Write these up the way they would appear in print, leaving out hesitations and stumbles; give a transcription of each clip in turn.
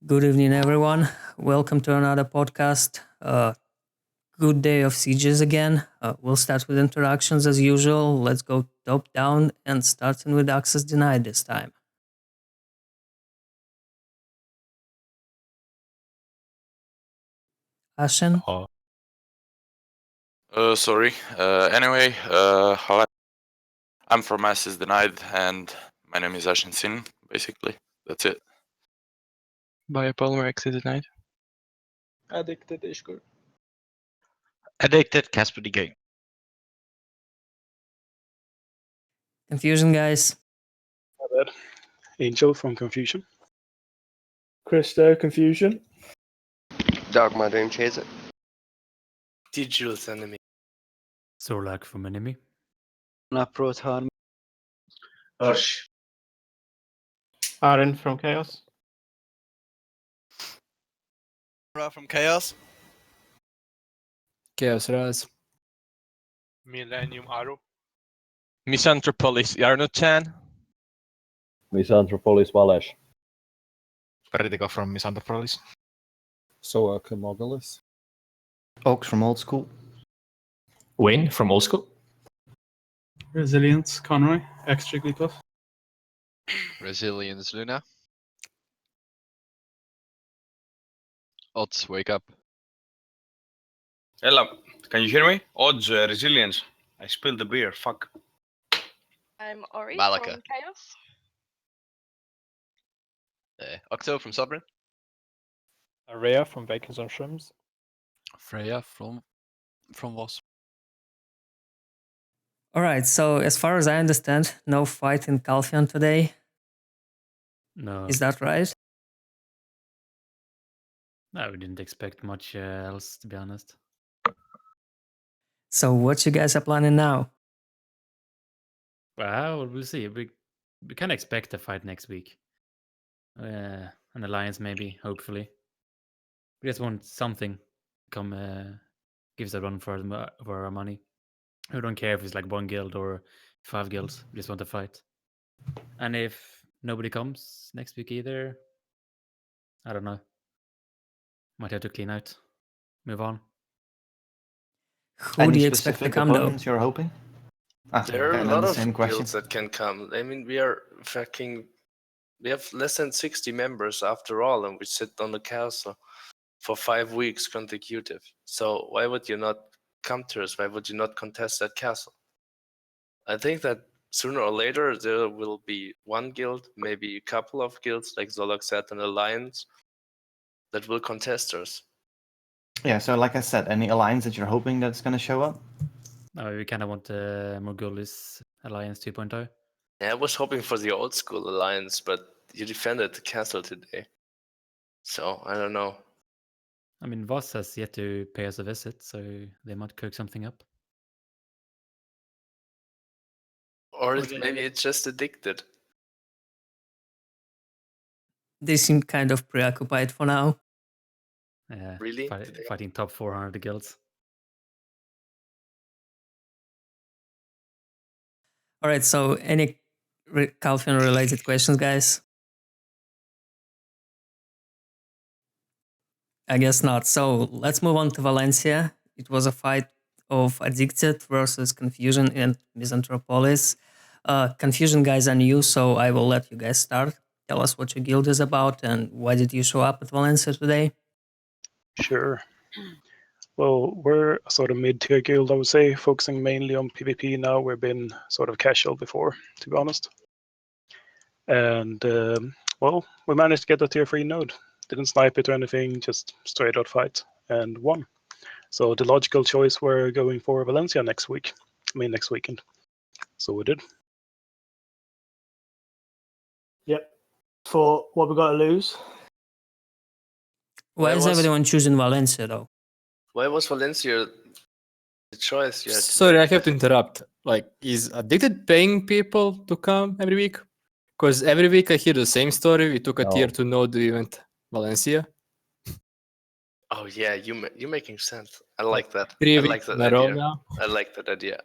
Good evening, everyone. Welcome to another podcast. Good day of sieges again. We'll start with introductions as usual. Let's go top down and starting with access denied this time. Ashen? Sorry. Anyway, hello. I'm from Access Denied, and my name is Ashen Sin, basically. That's it. Biopolymer Access Denied. Addicted Ishkur. Addicted Casper the Game. Confusion, guys. Angel from Confusion. Christo, Confusion. Dogma, Dream Chaser. Digital Enemy. Zorlak from Enemy. Naproton. Harsh. Aaron from KHAOS. From KHAOS. KHAOS Raz. Millennium Arrow. Misanthropolis Yarno-chan. Misanthropolis Valesh. Vertigo from Misanthropolis. Soa Mobilis. Oaks from Old School. Wayne from Old School. Resilience Conroy, extra Glyph. Resilience Luna. Odds, wake up. Ella, can you hear me? Odds, Resilience. I spilled the beer, fuck. I'm Ori Malika. from KHAOS. Octo from Sovereign. Araya from Vikings on Shrooms. Freya from Wasp. Alright, so as far as I understand, no fight in Calpheon today. No. Is that right? No, we didn't expect much else, to be honest. So what you guys are planning now? Well, we'll see. We can expect a fight next week. An alliance, maybe, hopefully. We just want something come gives a run for our money. We don't care if it's like 1 guild or 5 guilds. We just want to fight. And if nobody comes next week either, I don't know. Might have to clean out. Move on. Who do you expect to come though? You're hoping? There are a lot of guilds that can come. I mean, we have less than 60 members after all, and we sit on the castle for 5 weeks consecutive. So why would you not come to us? Why would you not contest that castle? I think that sooner or later there will be 1 guild, maybe a couple of guilds, like Zolok said, an alliance that will contest us. Yeah, so like I said, any alliance that you're hoping that's going to show up? No, we kind of want more Morgulis Alliance 2.0. Yeah, I was hoping for the old school alliance, but you defended the castle today. So, I don't know. I mean, Voss has yet to pay us a visit, so they might cook something up. Or maybe it's just addicted. They seem kind of preoccupied for now. Yeah, really? Fighting top 400 guilds. Alright, so any Calpheon related questions, guys? I guess not. So let's move on to Valencia. It was a fight of Addicted versus Confusion and Misanthropolis. Confusion guys are new, so I will let you guys start. Tell us what your guild is about and why did you show up at Valencia today? Sure. Well, we're a sort of mid-tier guild, I would say, focusing mainly on PvP now. We've been sort of casual before, to be honest. And, well, we managed to get a tier 3 node. Didn't snipe it or anything, just straight out fight, and won. So the logical choice we're going for Valencia next weekend. So we did. Yep. For what we got to lose. Why is everyone choosing Valencia though? Why was Valencia the choice? Sorry, I have to interrupt. Like, is Addicted paying people to come every week? Because every week I hear the same story. We took a tier 2 node, we went Valencia. Oh yeah, you're making sense. I like that. 3 I like weeks that in a row idea. now. I like that idea.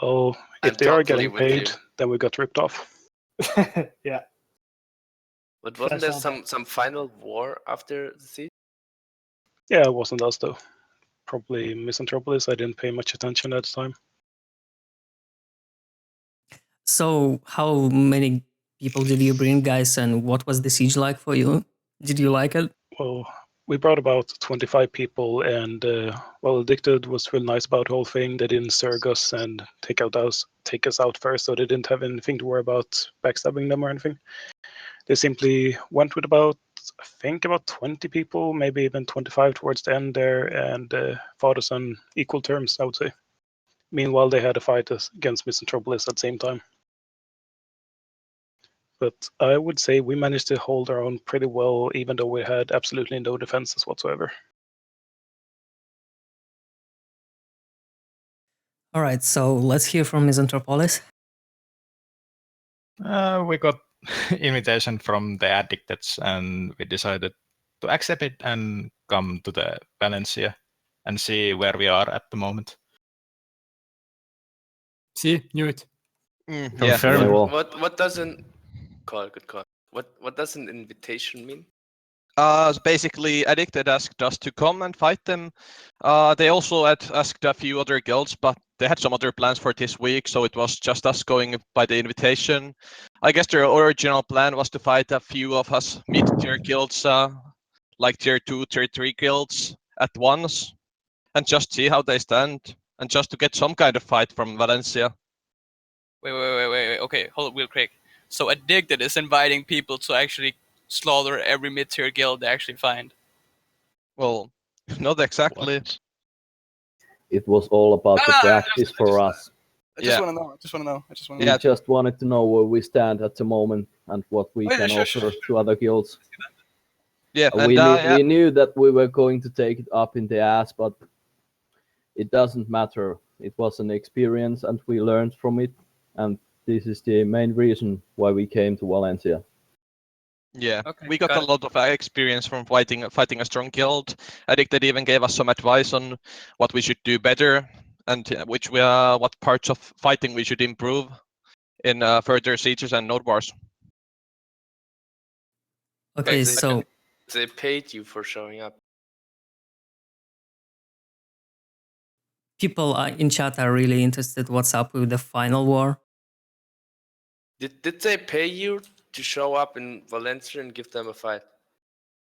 Well, if they are getting paid, then we got ripped off. Yeah. But wasn't there some final war after the siege? Yeah, it wasn't us though. Probably Misanthropolis. I didn't pay much attention at the time. So, how many people did you bring, guys, and what was the siege like for you? Did you like it? Well, we brought about 25 people, and well, Addicted was real nice about the whole thing. They didn't surge us and take us out first, so they didn't have anything to worry about backstabbing them or anything. They simply went with about, I think, about 20 people, maybe even 25 towards the end there, and fought us on equal terms, I would say. Meanwhile, they had a fight against Misanthropolis at the same time. But I would say we managed to hold our own pretty well, even though we had absolutely no defenses whatsoever. All right, so let's hear from Misanthropolis. We got invitation from the Addicted, and we decided to accept it and come to the Valencia and see where we are at the moment. See, knew it. Yeah. What does an good call. What does an invitation mean? Basically, Addicted asked us to come and fight them. They also had asked a few other guilds, but they had some other plans for this week, so it was just us going by the invitation. I guess their original plan was to fight a few of us mid-tier guilds, like tier 2, tier 3 guilds at once, and just see how they stand, and just to get some kind of fight from Valencia. Wait. Okay, hold up real quick. So Addicted is inviting people to actually slaughter every mid-tier guild they actually find. Well, not exactly. It was all about the practice for us. I just want to know. We just wanted to know where we stand at the moment and what we can offer to other guilds. Yeah, we knew that we were going to take it up in the ass, but it doesn't matter. It was an experience and we learned from it, and this is the main reason why we came to Valencia. Yeah, we got a lot of experience from fighting a strong guild. Addicted even gave us some advice on what we should do better and what parts of fighting we should improve in further sieges and node wars. Okay, so they paid you for showing up. People in chat are really interested. What's up with the final war? Did they pay you to show up in Valencia and give them a fight?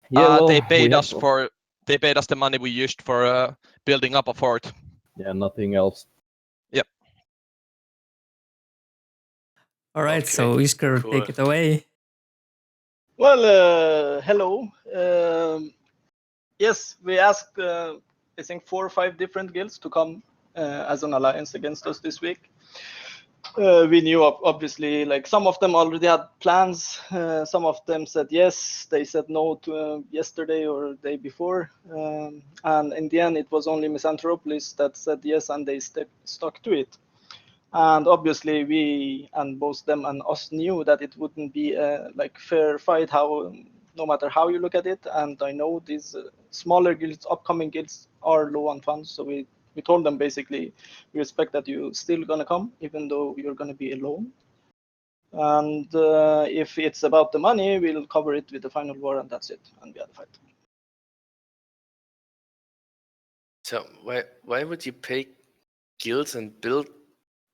Yeah, they paid us the money we used for building up a fort. Yeah, nothing else. Yep. All right, so Isker, take it away. Well, hello. Yes, we asked, I think 4 or 5 different guilds to come as an alliance against us this week. We knew, obviously, like some of them already had plans. Some of them said yes. They said no to yesterday or the day before. And in the end, it was only Misanthropolis that said yes, and they stuck to it. And obviously, we and both them and us knew that it wouldn't be a fair fight, no matter how you look at it. And I know these smaller guilds, upcoming guilds, are low on funds, so we told them basically, we expect that you're still gonna come, even though you're gonna be alone. And if it's about the money, we'll cover it with the final war, and that's it. And we had a fight. So why would you pay guilds and build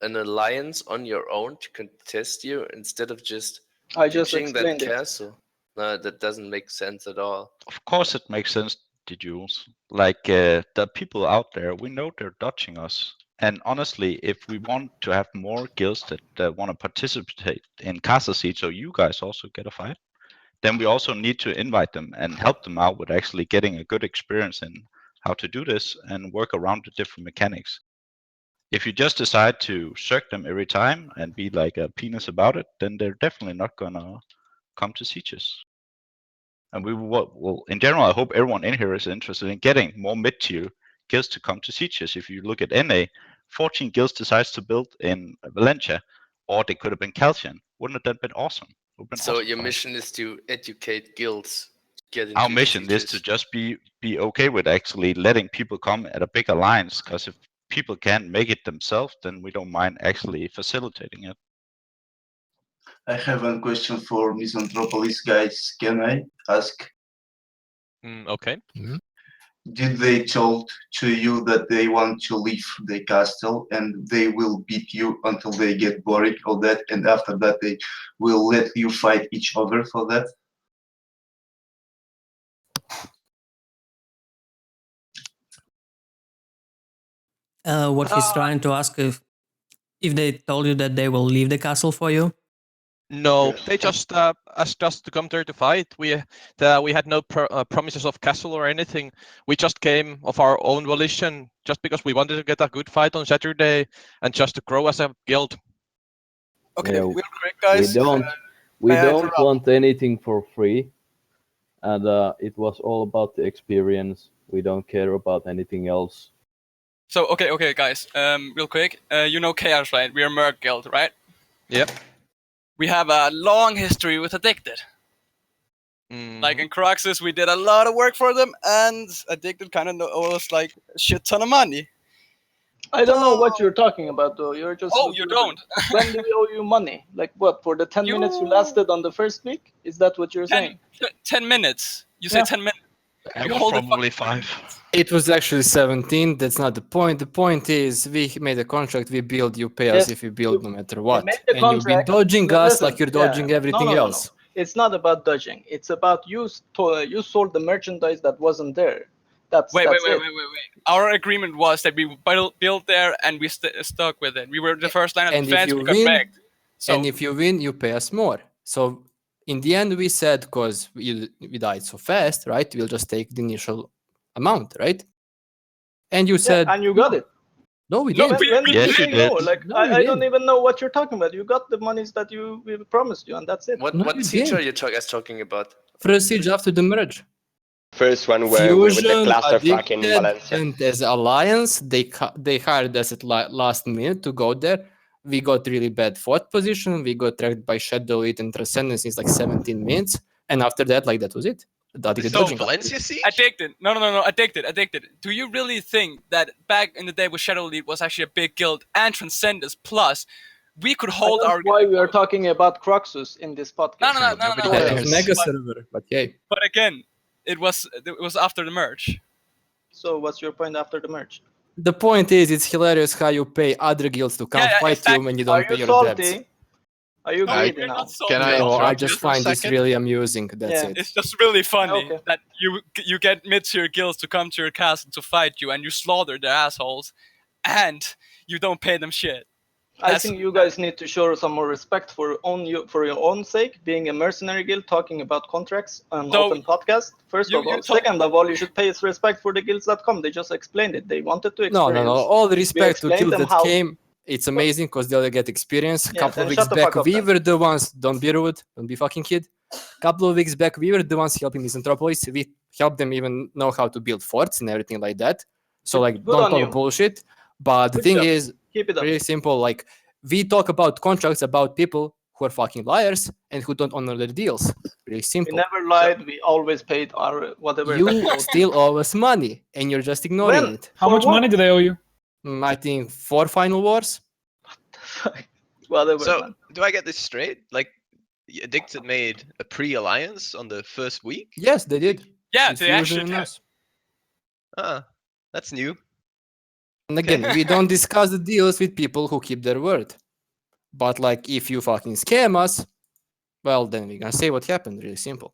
an alliance on your own to contest you instead of just ditching that castle? No, that doesn't make sense at all. Of course it makes sense to Jules. Like the people out there, we know they're dodging us. And honestly, if we want to have more guilds that want to participate in Castle Siege, so you guys also get a fight, then we also need to invite them and help them out with actually getting a good experience in how to do this and work around the different mechanics. If you just decide to circ them every time and be like a penis about it, then they're definitely not gonna come to sieges. And we will, in general, I hope everyone in here is interested in getting more mid-tier guilds to come to sieges. If you look at NA, 14 guilds decides to build in Valencia, or they could have been Calpheon. Wouldn't that have been awesome? So your mission is to educate guilds to get into Our mission is to just be okay with actually letting people come at a big alliance, because if people can't make it themselves, then we don't mind actually facilitating it. I have one question for Misanthropolis guys. Can I ask? Okay. Did they told to you that they want to leave the castle and they will beat you until they get boring or that, and after that they will let you fight each other for that? What he's trying to ask if they told you that they will leave the castle for you. No, they just asked us to come there to fight. We had no promises of castle or anything. We just came of our own volition, just because we wanted to get a good fight on Saturday and just to grow as a guild. Okay, Yeah, real quick, guys. We may I don't interrupt? want anything for free, and it was all about the experience. We don't care about anything else. So okay, guys. Real quick. You know KHAOS, right? We are Merc Guild, right? Yep. We have a long history with Addicted. Like in Cruxus, we did a lot of work for them, and Addicted kind of owes us like a shit ton of money. I don't know what you're talking about, though. You're just. Oh, you don't? When do we owe you money? Like what? For the 10 minutes you lasted on the first week? Is that what you're saying? 10 minutes. You say Yeah. 10 minutes. It You was hold the probably 5. It was actually 17. That's not the point. The point is we made a contract. We build. You pay us Yes, if we build, no matter what. made the And you've been contract. dodging us Listen, like you're yeah. dodging everything No. else. It's not about dodging. It's about you sold the merchandise that wasn't there. Wait. It. Our agreement was that we built there and we stuck with it. We were the first line of And if defense. you We got win, wrecked. So and if you win, you pay us more. So in the end, we said because we died so fast, right? We'll just take the initial amount, right? And you said, and you got it. No, we No, didn't. when did Yes, you say you did. no? Like No, you I don't didn't. even know what you're talking about. You got the monies that we promised you, and that's it. What No, what you siege are didn't. you talking about? First siege after the merge. First one where with the Fusion, clusterfuck in Addicted, Valencia. and as Alliance, they hired us at last minute to go there. We got really bad fourth position. We got tracked by ShadowElite and Transcendence in like 17 minutes. And after that, like that was it. This is dodging. Valencia siege? Addicted. No. Addicted. Do you really think that back in the day with ShadowElite was actually a big guild and Transcendence plus we could hold That's our why we are talking about Cruxus in this podcast. No. That was mega server, but yay. But again, it was after the merge. So what's your point after the merge? The point is, it's hilarious how you pay other guilds to come fight you when you don't pay your debts. Are you No, greedy we're now? not salty. No, I interrupt just you for a find this second? really amusing. That's Yeah. it. It's just really funny Okay. that you get mid-tier guilds to come to your castle to fight you, and you slaughter their assholes, and you don't pay them shit. I think you guys need to show some more respect for your own sake, being a mercenary guild, talking about contracts on So, open podcast. First you- of all, you talk- second of all, you should pay respect for the guilds that come. They just explained it. They wanted to No. experience. All the We respect to explained guilds them that how. came. It's amazing because they'll get experience. Yeah, Couple then of weeks shut the back, fuck up we then. were the ones. Don't be rude. Don't be fucking kid. Couple of weeks back, we were the ones helping Misanthropolis. We helped them even know how to build forts and everything like that. So like, Good don't on talk you. bullshit. But the Good thing job. is, Keep it up. really simple. Like we talk about contracts about people who are fucking liars and who don't honor their deals. Really We simple. never lied. We always paid our whatever. You still owe us money, and you're just ignoring When? it. How much money did I owe you? I think 4 final wars. Whatever. So Man. do I get this straight? Like Addicted made a pre-alliance on the first week? Yes, they did. Yeah, With they Fusion actually and did. us. Ah, that's new. And again, we don't discuss the deals with people who keep their word. But like, if you fucking scam us, well, then we're gonna say what happened. Really simple.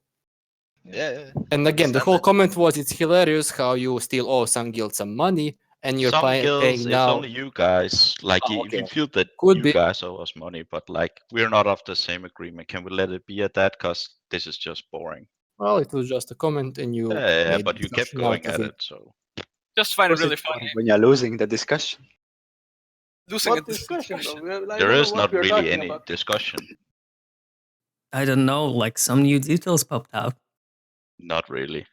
Yeah. And again, the Understand whole that. comment was it's hilarious how you still owe some guilds some money and you're Some paying guilds, it's now. only you guys. Like, Oh, if you okay. feel that Could you be. guys owe us money, but like, we're not of the same agreement. Can we let it be at that? Because this is just boring. Well, it was just a comment and you Yeah, made but you kept discussion going out of at it. it, so. Just find it really funny. When you're losing the discussion. Losing What this discussion though? I There don't know is what not we're really talking any about. discussion. I don't know, like some new details popped out. Not really.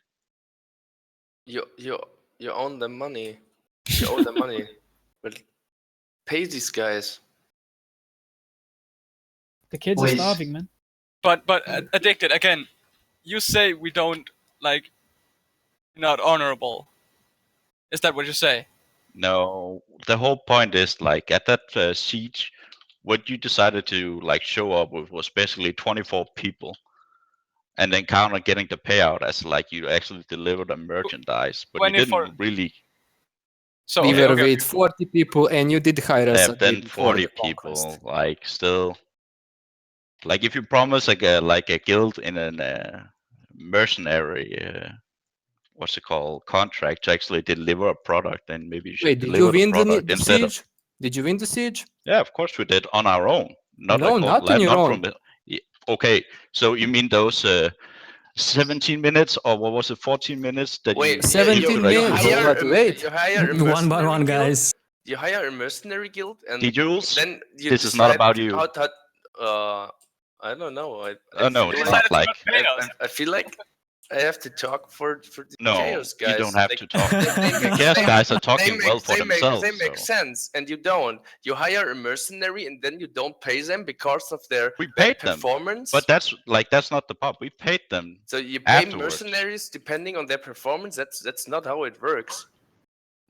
You own the money. You owe the money. But pay these guys. The kids are starving, man. But Addicted again. You say we don't like not honorable. Is that what you say? No, the whole point is like at that siege, what you decided to like show up with was basically 24 people, and then count on getting the payout as like you actually delivered a merchandise, but you 24. didn't really. So We okay, were okay, with 40 people, and you did hire us Yeah, a day then before 40 the conquest. people, like still, like if you promise like a guild in a mercenary, what's it called, contract to actually deliver a product, then maybe you should Wait, did you deliver the win product the instead of. siege? Did you win the siege? Yeah, of course we did on our own, not No, not on your not own. from the. Okay, so you mean those 17 minutes, or what was it, 14 minutes that Wait, you 17 minutes, but wait. You hire a One by mercenary one, guild. guys. You hire a mercenary guild, and Jules, then you this is not decide about you. I don't know. No, it's not like. I feel like I have to talk for the No, chaos guys. you don't have Like, to talk. they The make- chaos they- guys are they talking make- well for they make- themselves. They make so. sense, and you don't. You hire a mercenary, and then you don't pay them because of their We bad paid them, performance. but that's not the part. We paid them. So you pay afterwards. mercenaries depending on their performance. That's not how it works.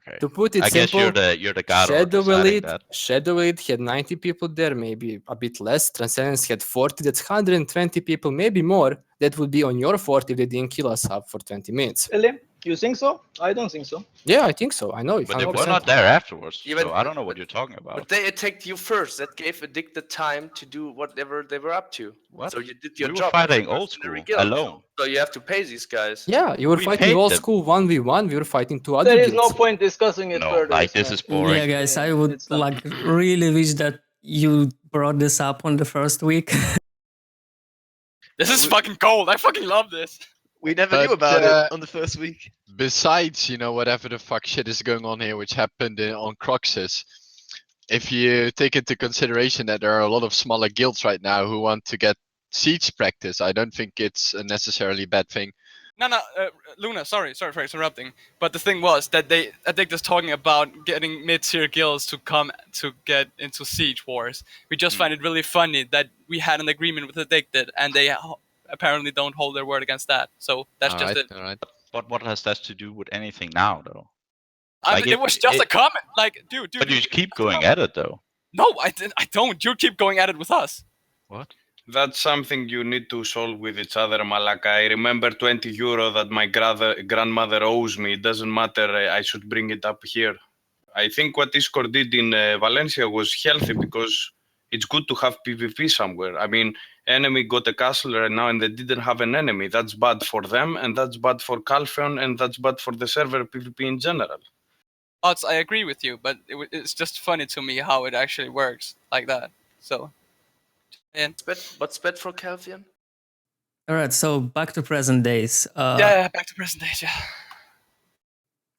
Okay. To put it I guess simple, you're the god of deciding that. ShadowElite had 90 people there, maybe a bit less. Transcendence had 40. That's 120 people, maybe more. That would be on your fort if they didn't kill us up for 20 minutes. Elim, you think so? I don't think so. Yeah, I think so. I know. But they were 100%. not there afterwards, Yeah, so but- I don't know what you're talking about. But they attacked you first. That gave Addicted time to do whatever they were up to. What? So you did your We were job. fighting as a old mercenary school, guild. alone. So you have to pay these guys. Yeah, you were We fighting paid old them. school 1v1. We were fighting two other There is guilds. no point discussing it No, further. like this so- is boring. Yeah, guys, I would it's done. like really wish that you brought this up on the first week. This is fucking cold. I fucking love this. We never knew about it on the first week. Besides, whatever the fuck shit is going on here, which happened on Cruxus, if you take into consideration that there are a lot of smaller guilds right now who want to get siege practice, I don't think it's a necessarily bad thing. No, Luna, sorry for interrupting. But the thing was that Addicted's talking about getting mid-tier guilds to come to get into siege wars. We just find it really funny that we had an agreement with Addicted, and they apparently don't hold their word against that. So that's just it. All right. But what has that to do with anything now, though? I Like, mean, it was just a comment. Like, dude. But you keep going at it, though. No, I don't. You keep going at it with us. What? That's something you need to solve with each other, Malaka. I remember 20 euro that my grandmother owes me. It doesn't matter. I should bring it up here. I think what Discord did in Valencia was healthy because it's good to have PvP somewhere. I mean, enemy got a castle right now and they didn't have an enemy. That's bad for them, and that's bad for Calpheon, and that's bad for the server PvP in general. Odds, I agree with you, but it's just funny to me how it actually works like that. So, and what's bad for Calpheon? All right, so back to present days. Yeah, back to present days. Yeah.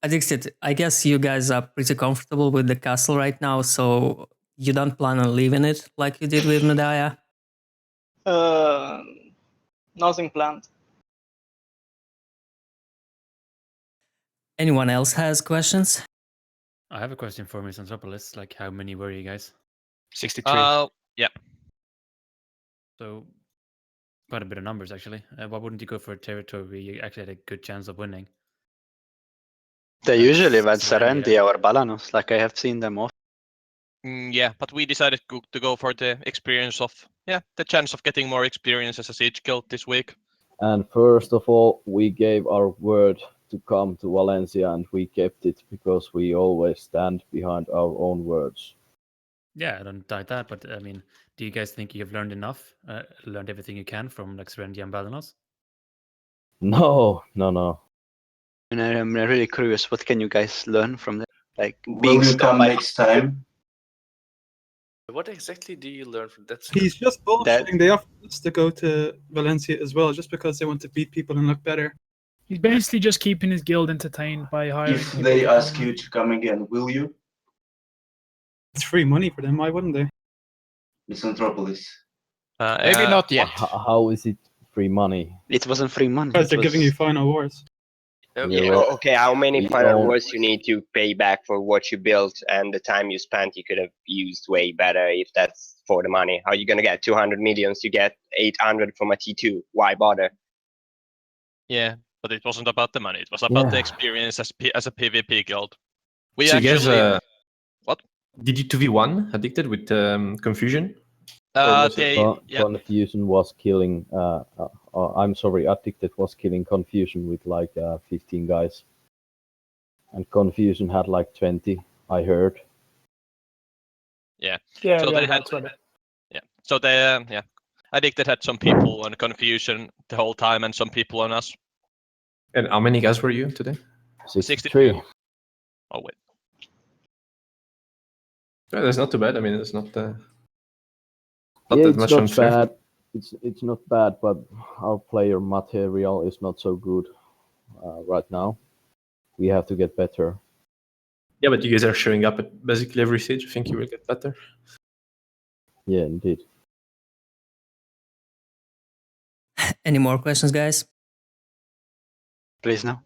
Addicted, I guess you guys are pretty comfortable with the castle right now, so you don't plan on leaving it like you did with Medaya? Nothing planned. Anyone else has questions? I have a question for Misanthropolis. Like, how many were you guys? 63. Yeah. So, quite a bit of numbers, actually. Why wouldn't you go for a territory where you actually had a good chance of winning? They usually went Serendia. Serendia or Balenos, like I have seen them off. Yeah, but we decided to go for the experience of, the chance of getting more experience as a siege guild this week. And first of all, we gave our word to come to Valencia, and we kept it because we always stand behind our own words. Yeah, I don't doubt that, but I mean, do you guys think you've learned enough? Learned everything you can from like Serendia and Balenos? No. And I'm really curious, what can you guys learn from that? Like Will you come next time? What exactly do you learn from that? He's just bullshitting. They offered us to go to Valencia as well, just because they want to beat people and look better. He's basically just keeping his guild entertained by hiring. If they ask you to come again, will you? It's free money for them. Why wouldn't they? Misanthropolis. Maybe not yet. How is it free money? It wasn't free money. Because they're giving you final wars. Yeah, okay, how many we final don't- wars you need to pay back for what you built and the time you spent you could have used way better if that's for the money. How are you gonna get 200 millions? You get 800 from a T2. Why bother? Yeah, but it wasn't about the money. It was about the Yeah. experience as a PvP guild. We So you guys, actually... What? Did you 2v1 Addicted with Confusion? Or was it- Confusion was killing. I'm sorry, Addicted was killing Confusion with like 15 guys, and Confusion had like 20. I heard. Yeah. Yeah, So yeah, they had. that's right. Yeah. So they yeah. Addicted had some people on Confusion the whole time, and some people on us. And how many guys were you today? 63. Oh wait. Yeah, that's not too bad. I mean, it's not Yeah, that it's much not unfair. bad. It's not bad, but our player material is not so good right now. We have to get better. Yeah, but you guys are showing up at basically every stage. I think you will get better. Yeah, indeed. Any more questions, guys? Please no.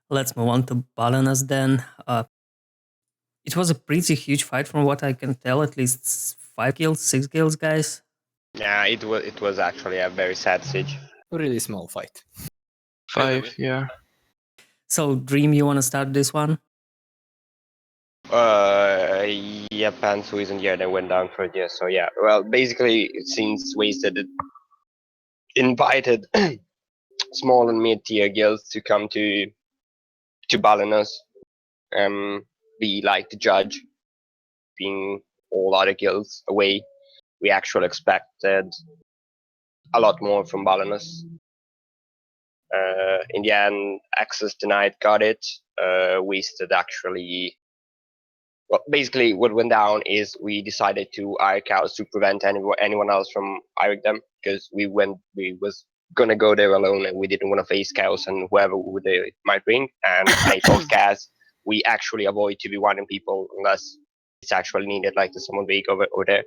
Let's move on to Balenos then. It was a pretty huge fight from what I can tell, at least 5 kills, 6 kills, guys. Yeah, it was actually a very sad siege. Really small fight. 5, yeah. So, Dream, you want to start this one? Yeah, Pants who isn't here, they went down for it, yeah. So yeah, well, basically, since Wasted invited small and mid-tier guilds to come to Balenos, be like the judge, being all other guilds away, we actually expected a lot more from Balenos. In the end, Access Denied got it. Wasted actually. Well, basically, what went down is we decided to KHAOS to prevent anyone else from hiring them, because we was gonna go there alone and we didn't want to face KHAOS and whoever they might bring. And I told Kaz we actually avoid to be wanting people unless it's actually needed, like there's someone big over there.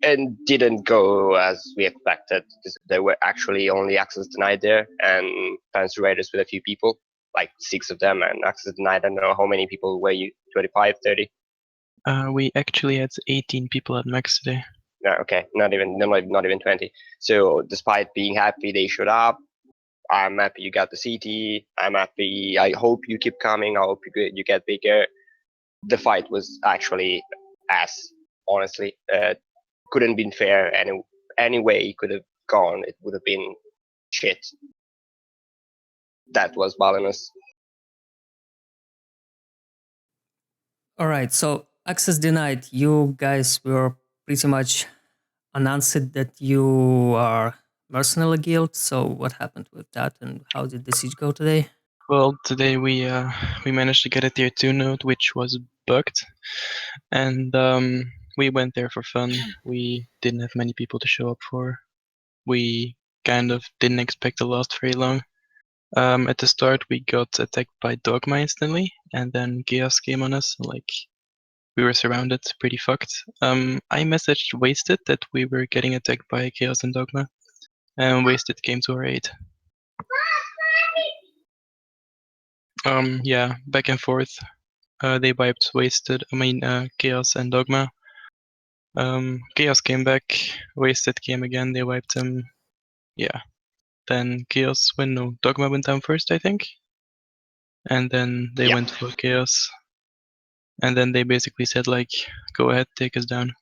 And didn't go as we expected, because there were actually only Access Denied there and Fancy Raiders with a few people, like 6 of them, and Access Denied, I don't know how many people were you, 25, 30? We actually had 18 people at max today. No, okay, not even 20. So despite being happy they showed up, I'm happy you got the CT, I'm happy, I hope you keep coming, I hope you get bigger. The fight was actually ass, honestly. Couldn't been fair any way it could have gone, it would have been shit. That was Balenos. All right, so Access Denied, you guys were pretty much announced that you are mercenary guild. So what happened with that, and how did the siege go today? Well, today we managed to get a tier 2 node, which was bugged, and we went there for fun. We didn't have many people to show up for. We kind of didn't expect to last very long. At the start, we got attacked by Dogma instantly, and then Chaos came on us. Like, we were surrounded, pretty fucked. I messaged Wasted that we were getting attacked by Chaos and Dogma, and Wasted came to our aid. Yeah, back and forth. They wiped Chaos and Dogma. Chaos came back, Wasted came again, they wiped him. Yeah. Then Dogma went down first, I think. And then they went for Chaos. And then they basically said, like, go ahead, take us down.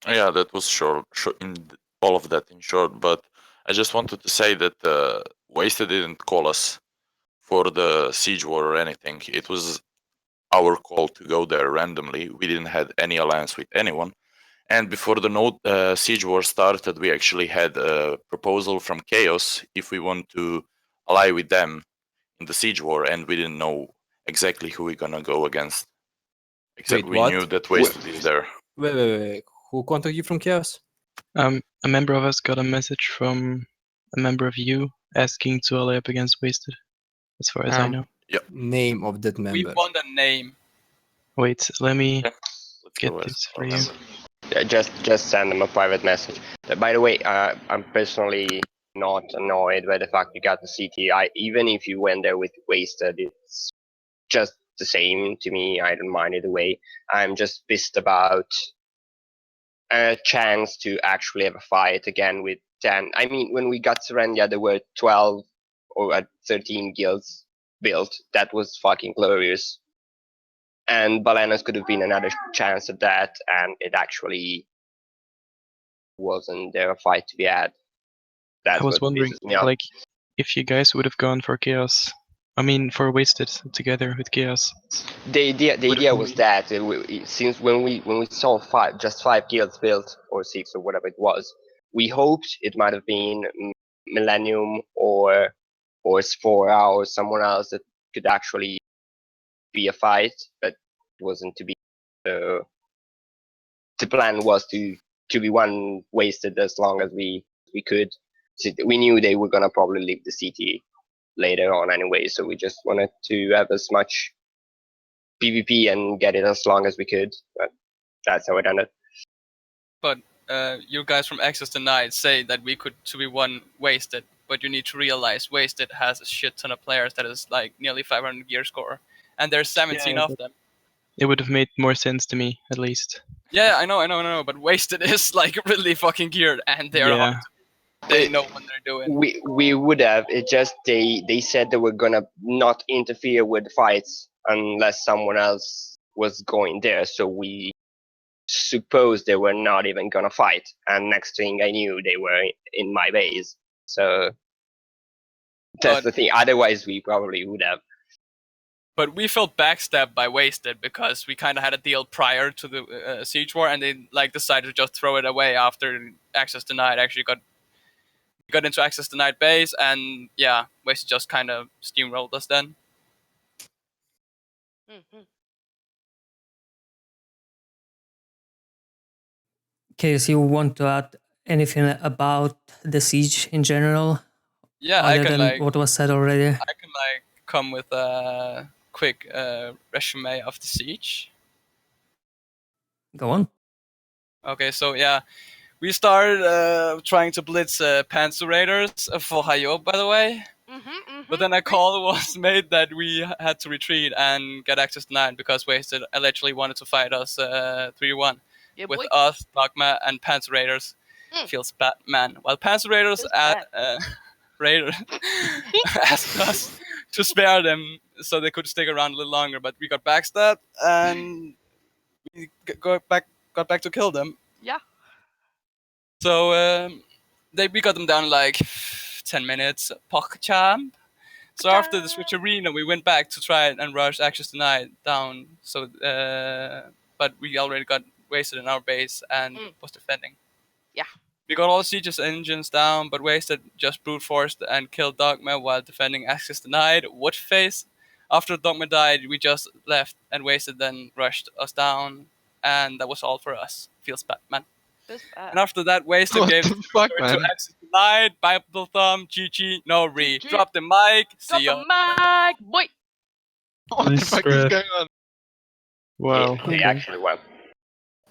Yeah, that was short in all of that in short, but I just wanted to say that Wasted didn't call us for the siege war or anything. It was our call to go there randomly. We didn't have any alliance with anyone. And before the siege war started, we actually had a proposal from KHAOS if we want to ally with them in the siege war, and we didn't know exactly who we're gonna go against. Except Wait, we what? knew that Wasted is there. Wait. Who contacted you from KHAOS? A member of us got a message from a member of you asking to ally up against Wasted, as far as I know. Yep. Name of that member. We want a name. Wait, let me get this for you. Yeah, just send them a private message. By the way, I'm personally not annoyed by the fact you got the CT. Even if you went there with Wasted, it's just the same to me. I don't mind either way. I'm just pissed about a chance to actually have a fight again with 10. I mean, when we got Serendia, there were 12 or at 13 guilds built. That was fucking glorious. And Balenos could have been another chance at that, and it actually wasn't there a fight to be had. That's I was what wondering, pisses me off. like, if you guys would have gone for chaos. I mean, for wasted together with chaos. The idea was that since when we saw just five guilds built, or 6 or whatever it was, we hoped it might have been Millennium or Sfora or someone else that could actually be a fight, but it wasn't to be. So the plan was to be one wasted as long as we could. So we knew they were gonna probably leave the city later on anyway, so we just wanted to have as much PvP and get it as long as we could. But that's how it ended. But you guys from Access Denied say that we could 2v1 Wasted, but you need to realize Wasted has a shit ton of players that is like nearly 500 gear score, and there's 17 Yeah, of them. It would have made more sense to me, at least. Yeah, I know, but Wasted is like really fucking geared, and they're Yeah. hard to beat. They know what they're doing. We would have. It just they said they were gonna not interfere with fights unless someone else was going there. So we suppose they were not even gonna fight. And next thing I knew, they were in my base. So that's the thing. Otherwise, we probably would have. But we felt backstabbed by Wasted because we kind of had a deal prior to the siege war, and they like decided to just throw it away after Access Denied actually got into Access Denied base, and yeah, Wasted just kind of steamrolled us then. Okay, so you want to add anything about the siege in general? Yeah, other I can than like what was said already. I can like come with a quick resume of the siege. Go on. Okay, so yeah, we started trying to blitz Panzer Raiders for Hayo, by the way. But then a call was made that we had to retreat and get Access Denied because Wasted allegedly wanted to fight us 3-1 with us, Dogma, and Panzer Raiders. Feels bad, man. While Panzer Raiders asked us to spare them so they could stick around a little longer, but we got backstabbed and we got back to kill them. Yeah. So we got them down in like 10 minutes. PogChamp. So after the switch arena, we went back to try and rush Access Denied down. So, but we already got Wasted in our base and was defending. Yeah. We got all Siege's engines down, but Wasted just brute forced and killed Dogma while defending Access Denied. What face? After Dogma died, we just left and Wasted then rushed us down, and that was all for us. Feels bad, man. Feels bad. And after that, Wasted What gave the fuck, to man? Access Denied, Bible Thumb, GG, no re. Drop the mic, see ya. Drop the mic, boy. What the fuck is going on? Wow. They actually won.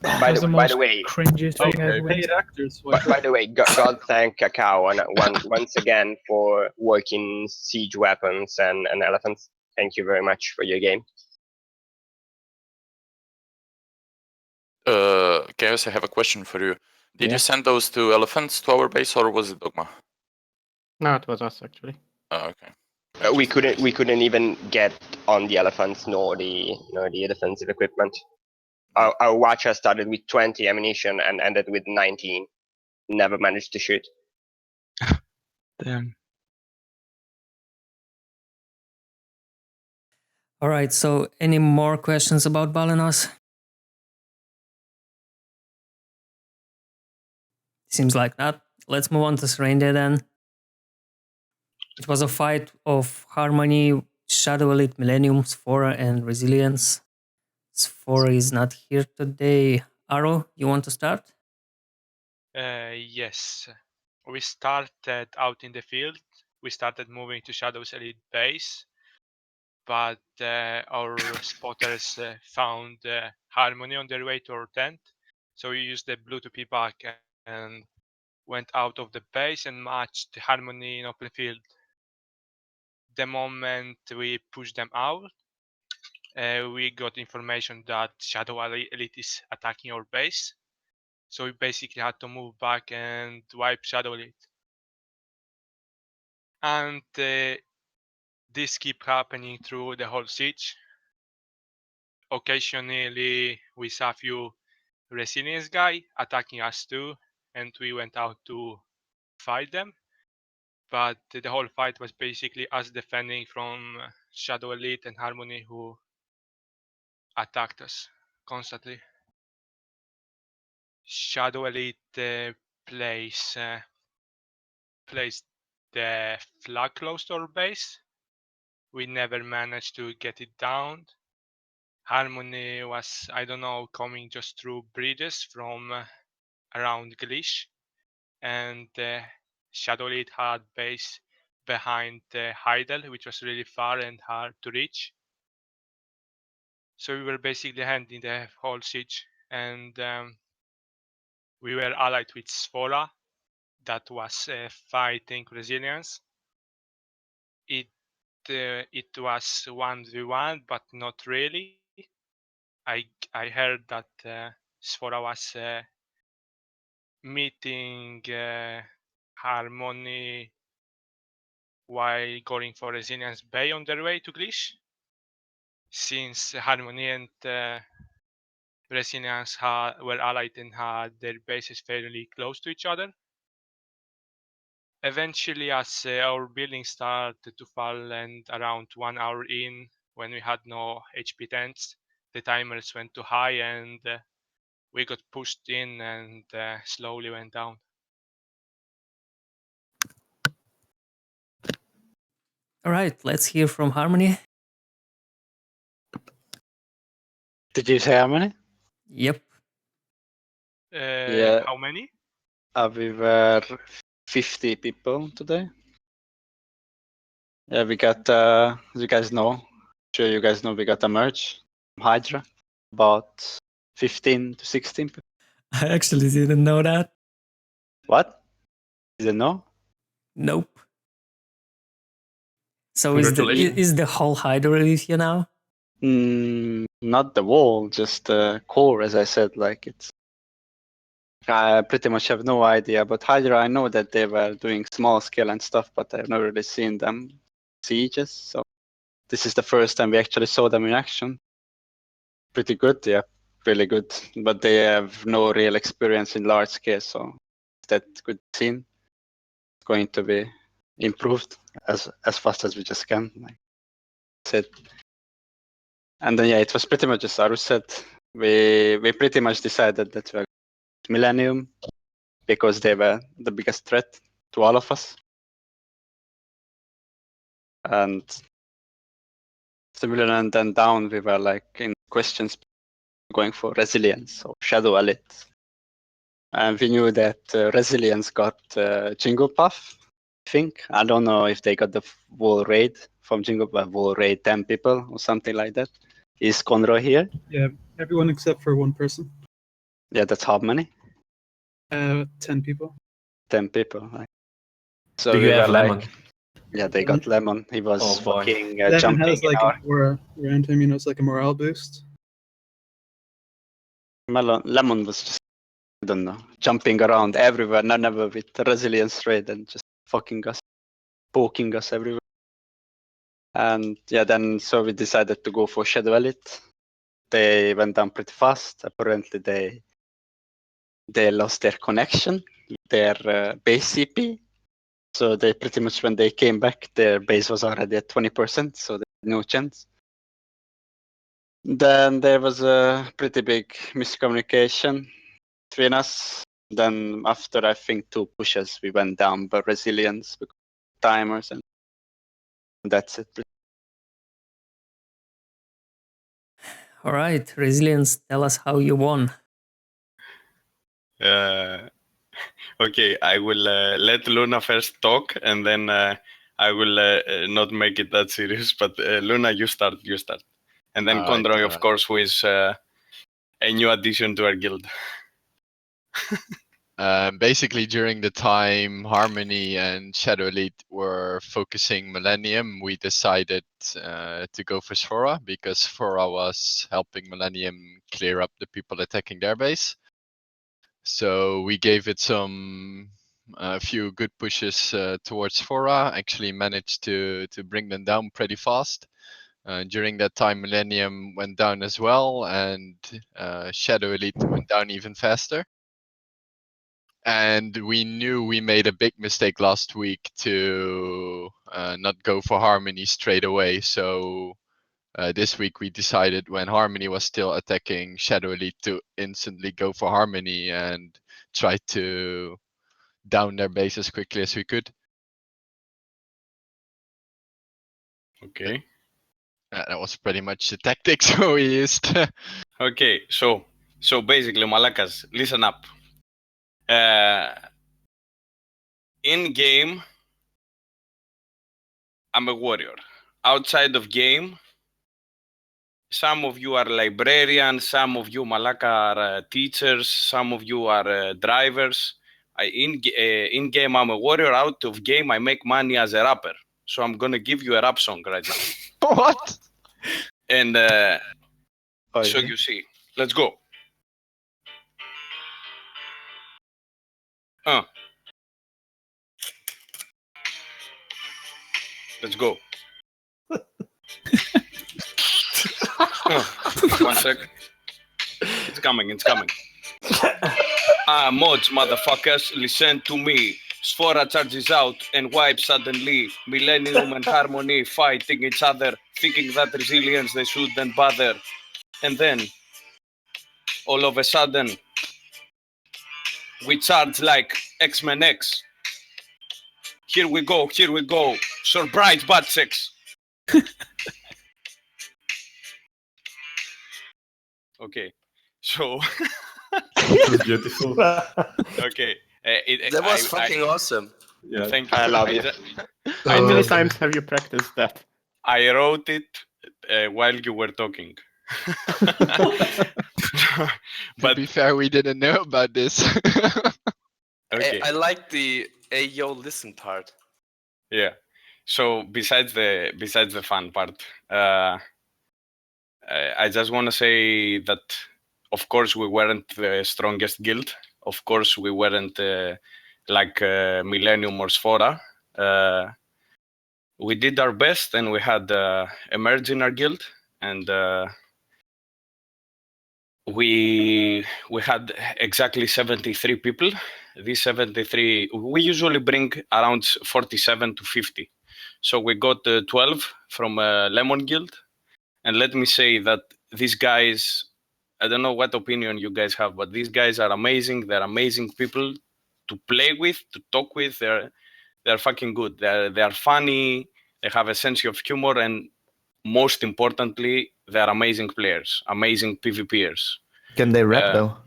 That By was the most way, cringiest thing I've ever Paid actors. by the way, God thank KHAOS once again for working siege weapons and elephants. Thank you very much for your game. KHAOS, I have a question for you. Did Yeah. you send those two elephants to our base, or was it Dogma? No, it was us actually. Oh, okay. We couldn't even get on the elephants nor the defensive equipment. Our Watcher started with 20 ammunition and ended with 19. Never managed to shoot. Damn. All right, so any more questions about Balenos? Seems like not. Let's move on to Serendia then. It was a fight of Harmony, ShadowElite, Millennium, Sfora, and Resilience. Sfora is not here today. Arrow, you want to start? Yes. We started out in the field. We started moving to Shadow's Elite base, but our spotters found Harmony on their way to our tent. So we used the blue to P back and went out of the base and matched Harmony in open field. The moment we pushed them out, we got information that ShadowElite is attacking our base. So we basically had to move back and wipe ShadowElite. And this keep happening through the whole siege. Occasionally, we saw a few resilience guy attacking us too, and we went out to fight them. But the whole fight was basically us defending from ShadowElite and Harmony, who attacked us constantly. ShadowElite placed the flag close to our base. We never managed to get it down. Harmony was, I don't know, coming just through bridges from around Glitch, and ShadowElite had base behind Heidel, which was really far and hard to reach. So we were basically handling the whole siege, and we were allied with Sfora, that was fighting resilience. It was 1v1, but not really. I heard that Sfora was meeting Harmony while going for Resilience Bay on their way to Glitch. Since Harmony and Resilience were allied and had their bases fairly close to each other. Eventually, as our buildings started to fall and around 1 hour in, when we had no HP tents, the timers went too high and we got pushed in and slowly went down. All right, let's hear from Harmony. Did you say how many? Yep. Yeah. How many? We were 50 people today. Yeah, we got, as you guys know, sure you guys know, we got a merge from Hydra, about 15 to 16 people. I actually didn't know that. What? You didn't know? Nope. So is the whole Hydra with you now? Not the wall, just the core, as I said. Like it's, I pretty much have no idea. But Hydra, I know that they were doing small scale and stuff, but I've never really seen them sieges. So this is the first time we actually saw them in action. Pretty good, yeah, really good. But they have no real experience in large scale, so that good scene is going to be improved as fast as we just can. Like I said. And then yeah, it was pretty much as Aru said. We pretty much decided that we were Millennium because they were the biggest threat to all of us. And the Millennium then down, we were like in questions going for Resilience or ShadowElite. And we knew that Resilience got Jingle Puff, I think. I don't know if they got the wall raid from Jingle Puff, wall raid 10 people or something like that. Is Conroy here? Yeah, everyone except for one person. Yeah, that's how many? 10 people. 10 people. Right? So Do we you have were Lemon? like, yeah, they got Lemon. He was Oh, boy. fucking Lemon jumping has like in our... an aura around him, it's like a morale boost. Lemon was just, I don't know, jumping around everywhere, none ever with resilience raid and just fucking us, poking us everywhere. And yeah, then so we decided to go for ShadowElite. They went down pretty fast. Apparently they lost their connection, their base CP. So they pretty much, when they came back, their base was already at 20%, so there's no chance. Then there was a pretty big miscommunication between us. Then after, I think, 2 pushes, we went down by resilience, because timers, and that's it. All right, Resilience, tell us how you won. Okay, I will let Luna first talk, and then I will not make it that serious. But Luna, you start. And then Alright, Conroy, of course, who is a new addition to our guild. Basically, during the time Harmony and ShadowElite were focusing Millennium, we decided to go for Sfora because Sfora was helping Millennium clear up the people attacking their base. So we gave it some a few good pushes towards Sfora. Actually managed to bring them down pretty fast. During that time, Millennium went down as well, and ShadowElite went down even faster. And we knew we made a big mistake last week to not go for Harmony straight away. So this week we decided, when Harmony was still attacking ShadowElite, to instantly go for Harmony and try to down their base as quickly as we could. Okay. That was pretty much the tactics we used. Okay, so basically, Malakas, listen up. In game, I'm a warrior. Outside of game, some of you are librarians, some of you Malaka are teachers, some of you are drivers. In game, I'm a warrior. Out of game, I make money as a rapper. So I'm gonna give you a rap song right now. What? And so you see, let's go. Let's go. 1 sec. It's coming. Mods, motherfuckers, listen to me. Sfora charges out and wipes suddenly. Millennium and Harmony fighting each other, thinking that resilience they shouldn't bother. And then, all of a sudden, we charge like X-Men X. Here we go. Surprise bad sex. Okay, so beautiful. Okay, That was fucking awesome. Yeah, thank you. I love it. How many times have you practiced that? I wrote it while you were talking. To be fair, we didn't know about this. Okay. I like the "Ayo, listen" part. Yeah. So besides the fun part, I just want to say that, of course, we weren't the strongest guild. Of course, we weren't like Millennium or Sfora. We did our best, and we had emerge in our guild, and we had exactly 73 people. These 73, we usually bring around 47 to 50. So we got 12 from Lemon Guild. And let me say that these guys, I don't know what opinion you guys have, but these guys are amazing. They're amazing people to play with, to talk with. They're fucking good. They're funny. They have a sense of humor, and most importantly, they're amazing players, amazing PvPers. Can they rap though?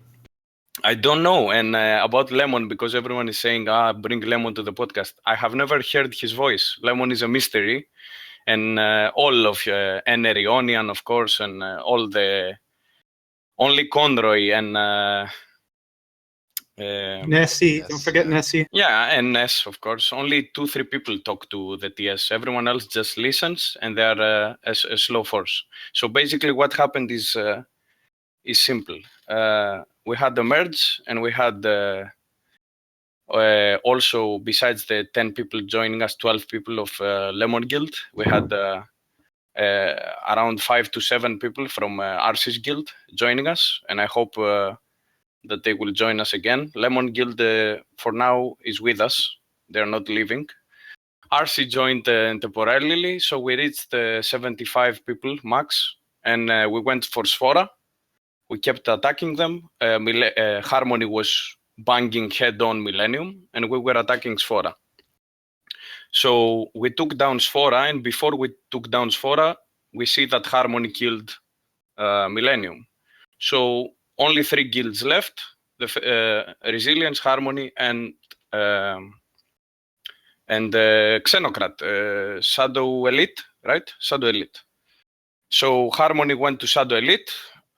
I don't know. And about Lemon, because everyone is saying, bring Lemon to the podcast. I have never heard his voice. Lemon is a mystery. And all of Enerionian, of course, and only Conroy and Nessie, don't forget Nessie. Yeah, and Ness, of course. Only 2-3 people talk to the TS. Everyone else just listens, and they are a slow force. So basically, what happened is simple. We had the merge, and we had also, besides the 10 people joining us, 12 people of Lemon Guild, we had around 5 to 7 people from Arceus Guild joining us, and I hope that they will join us again. Lemon Guild, for now, is with us. They're not leaving. RC joined temporarily, so we reached 75 people max, and we went for Sfora. We kept attacking them. Harmony was banging head on Millennium, and we were attacking Sfora. So we took down Sfora, and before we took down Sfora, we see that Harmony killed Millennium. So only 3 guilds left: the Resilience, Harmony, and Xenocrat, ShadowElite, right? ShadowElite. So Harmony went to ShadowElite.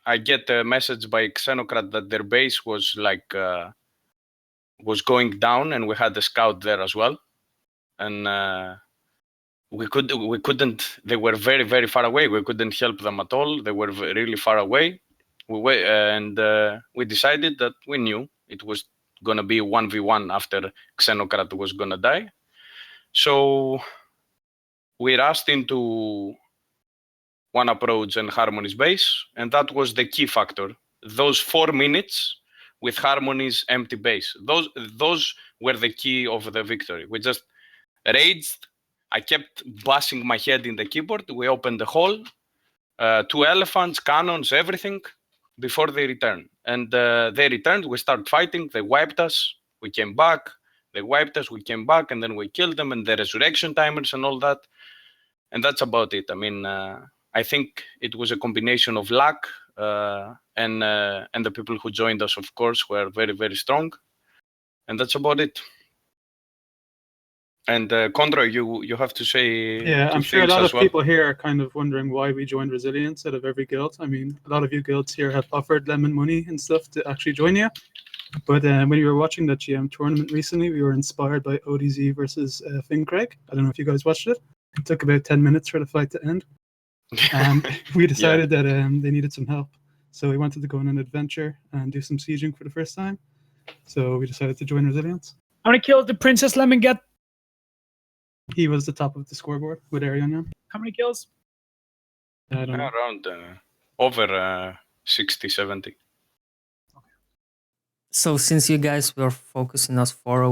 I get a message by Xenocrat that their base was like was going down, and we had a scout there as well. And we couldn't. They were very, very far away. We couldn't help them at all. They were really far away. We decided that we knew it was gonna be 1v1 after Xenocrat was gonna die. So we rushed into one approach and Harmony's base, and that was the key factor. Those 4 minutes with Harmony's empty base, those were the key of the victory. We just raged. I kept bashing my head in the keyboard. We opened the hall, 2 elephants, cannons, everything, before they returned. And they returned, we started fighting, they wiped us, we came back, they wiped us, we came back, and then we killed them, and the resurrection timers and all that. And that's about it. I mean, I think it was a combination of luck and the people who joined us, of course, were very, very strong. And that's about it. And Condra, you have to say Yeah, two I'm sure a things lot as of well. people here are kind of wondering why we joined Resilience out of every guild. I mean, a lot of you guilds here have offered lemon money and stuff to actually join you. But when we were watching that GM tournament recently, we were inspired by ODZ versus Finn Craig. I don't know if you guys watched it. It took about 10 minutes for the fight to end. And we decided that they needed some help. So we wanted to go on an adventure and do some sieging for the first time. So we decided to join Resilience. How many kills did Princess Lemon get? He was the top of the scoreboard with Ariana. How many kills? I don't know. Around over 60, 70. So since you guys were focusing on Sfora,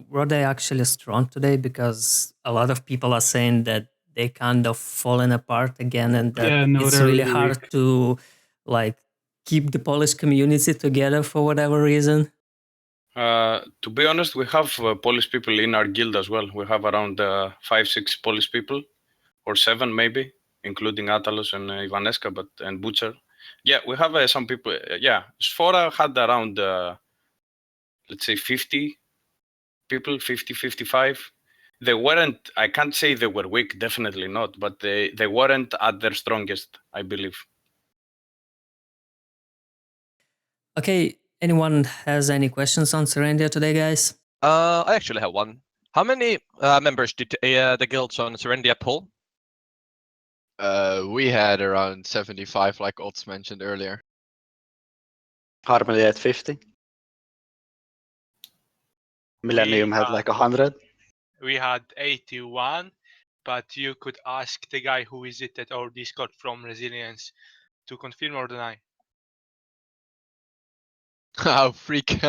were they actually strong today? Because a lot of people are saying that they kind of fallen apart again, and that Yeah, no, it's they're really really hard weak. to like keep the Polish community together for whatever reason. To be honest, we have Polish people in our guild as well. We have around 5-6 Polish people, or 7 maybe, including Atalos and Ivaneska, and Butcher. Yeah, we have some people. Yeah, Sfora had around, let's say, 50 people, 50, 55. They weren't, I can't say they were weak, definitely not, but they weren't at their strongest, I believe. Okay, anyone has any questions on Serendia today, guys? I actually have one. How many members did the guilds on Serendia pull? We had around 75, like Ots mentioned earlier. Harmony at 50. Millennium had like 100. We had 81, but you could ask the guy who visited our Discord from Resilience to confirm or deny. Oh, freak.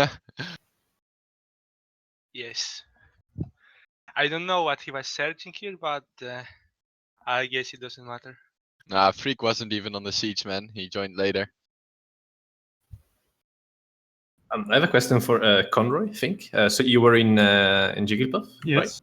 Yes. I don't know what he was searching here, but I guess it doesn't matter. Nah, Freak wasn't even on the siege, man. He joined later. I have a question for Conroy, I think. So you were in Jigglypuff, Yes. right?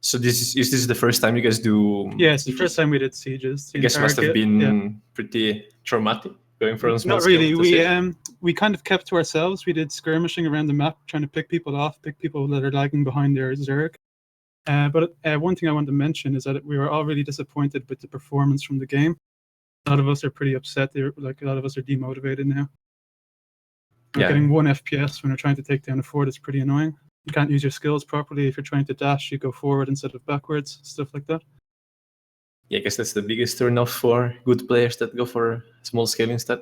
So is this the first time you guys do? Yeah, it's the sieges? first time we did sieges. I guess must have been pretty traumatic going from a small Not scale really. to siege. We kind of kept to ourselves. We did skirmishing around the map, trying to pick people off, pick people that are lagging behind their Zerg. But one thing I want to mention is that we were all really disappointed with the performance from the game. A lot of us are pretty upset. A lot of us are demotivated now. We're getting 1 FPS when we're trying to take down a fort is pretty annoying. You can't use your skills properly. If you're trying to dash, you go forward instead of backwards, stuff like that. Yeah, I guess that's the biggest turnoff for good players that go for small scale instead.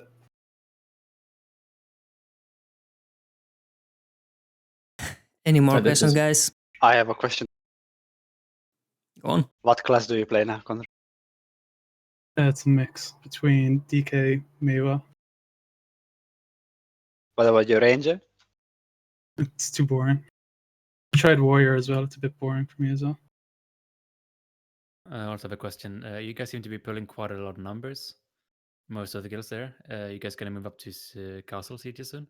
Any more that's questions, it. guys? I have a question. Go on. What class do you play now, Connor? It's a mix between DK, Meva. What about your ranger? It's too boring. I tried Warrior as well. It's a bit boring for me as well. I also have a question. You guys seem to be pulling quite a lot of numbers. Most of the guilds there. You guys gonna move up to castle sieges soon?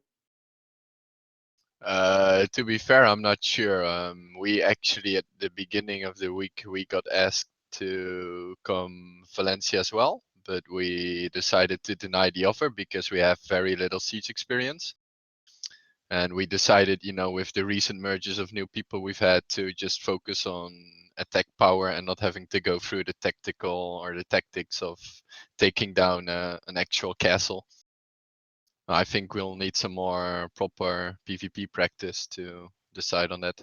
To be fair, I'm not sure. We actually, at the beginning of the week, we got asked to come Valencia as well, but we decided to deny the offer because we have very little siege experience. And we decided, with the recent merges of new people we've had, to just focus on attack power and not having to go through the tactical or the tactics of taking down an actual castle. I think we'll need some more proper PvP practice to decide on that.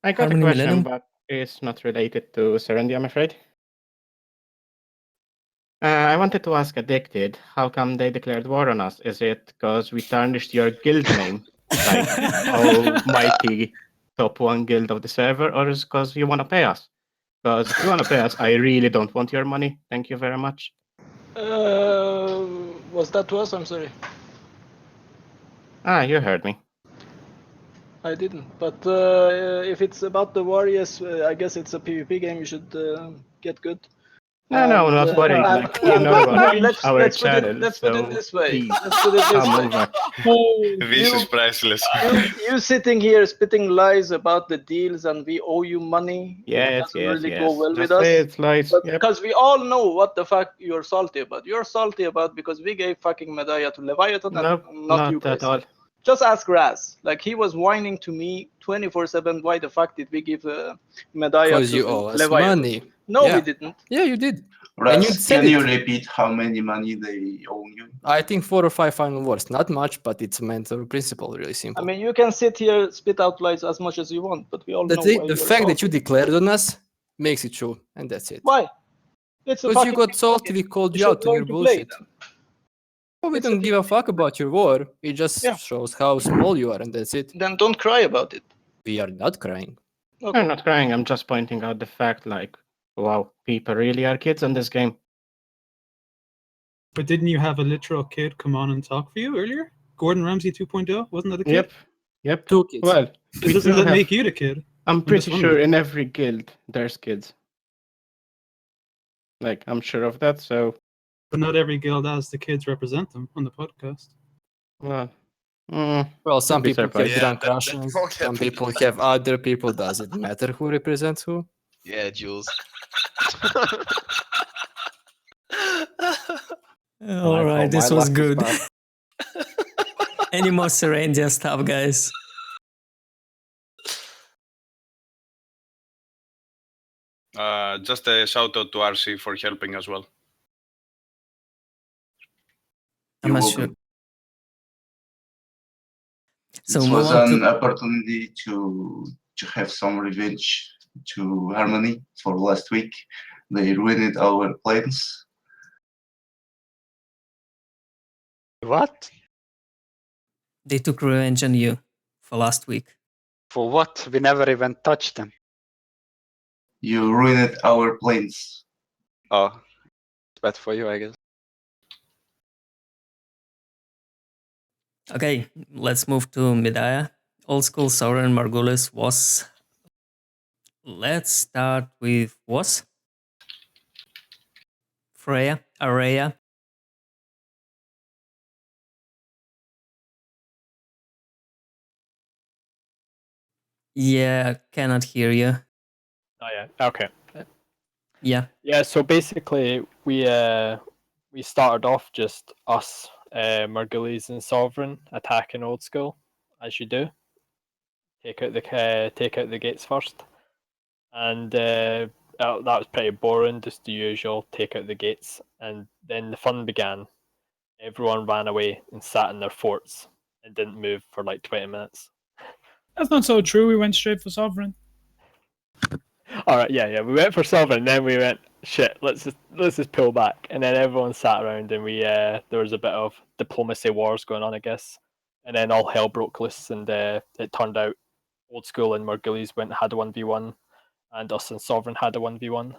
I got Harmony a question, Millennium? but it's not related to Serendia, I'm afraid. I wanted to ask Addicted, how come they declared war on us? Is it because we tarnished your guild name, like almighty top 1 guild of the server, or is it because you want to pay us? Because if you want to pay us, I really don't want your money. Thank you very much. Was that to us? I'm sorry. Ah, you heard me. I didn't. But if it's about the Warriors, I guess it's a PvP game. You should get good. No, not worried. Like, you know about our channel, let's put it so this way. please Let's put it this come way. over. This is priceless. You sitting here spitting lies about the deals and we owe you money. It Yes, doesn't yes, really yes. go well Just with say us. it's lies. Yep. Because we all know what the fuck you're salty about. You're salty about because we gave fucking Medaya to Leviathan and Nope, not you not at guys. all. Just ask Raz. Like he was whining to me 24/7. Why the fuck did we give Medaya Because to you owe us Leviathan? money. No, Yeah. we didn't. Yeah, you did. And Raz, you said can you it. repeat how many money they owe you? I think 4 or 5 final words. Not much, but it's a mental principle. Really simple. I mean, you can sit here, spit out lies as much as you want, but we all know why The you're fact that you salty. declared on us makes it true, and that's it. Why? It's a Because you fucking got salty, we called You you should out on your learn to play bullshit. then. Well, we It's a don't give a fuck about your war. It just Yeah. shows how small you are, and that's it. Then don't cry about it. We are not crying. Okay. I'm not crying. I'm just pointing out the fact, like, wow, people really are kids on this game. But didn't you have a literal kid come on and talk for you earlier? Gordon Ramsay 2.0? Wasn't that a kid? Yep. 2 kids. Well, we Doesn't do that have- make you the kid? I'm just pretty sure wondering. in every guild there's kids. Like, I'm sure of that, so. But not every guild has the kids represent them on the podcast. Well, Well, some you'd be people have surprised. drunk Russians, some people have other people. Does it matter who represents who? Yeah, Jules. All right, this was good. Any more Serendia stuff, guys? Just a shout out to RC for helping as well. I'm not sure. So it move was on an to opportunity to have some revenge to Harmony for last week. They ruined our plans. What? they took revenge on you for last week. For what? We never even touched them. You ruined our plans. Oh, it's bad for you, I guess. Okay, let's move to Medaya. Old school Sauron Margulis was. Let's start with was. Freya, Araya. Yeah, cannot hear you. Oh yeah. Okay. Yeah. Yeah. So basically, we started off just us, Margulies and Sovereign attacking Old School, as you do. Take out the gates first, and that was pretty boring. Just the usual, take out the gates, and then the fun began. Everyone ran away and sat in their forts and didn't move for like 20 minutes. That's not so true. We went straight for Sovereign. All right, yeah, we went for Sovereign, and then we went shit. Let's just pull back, and then everyone sat around, and we there was a bit of diplomacy wars going on, I guess, and then all hell broke loose, and it turned out Old School and Margulies had a 1v1, and us and Sovereign had a 1v1.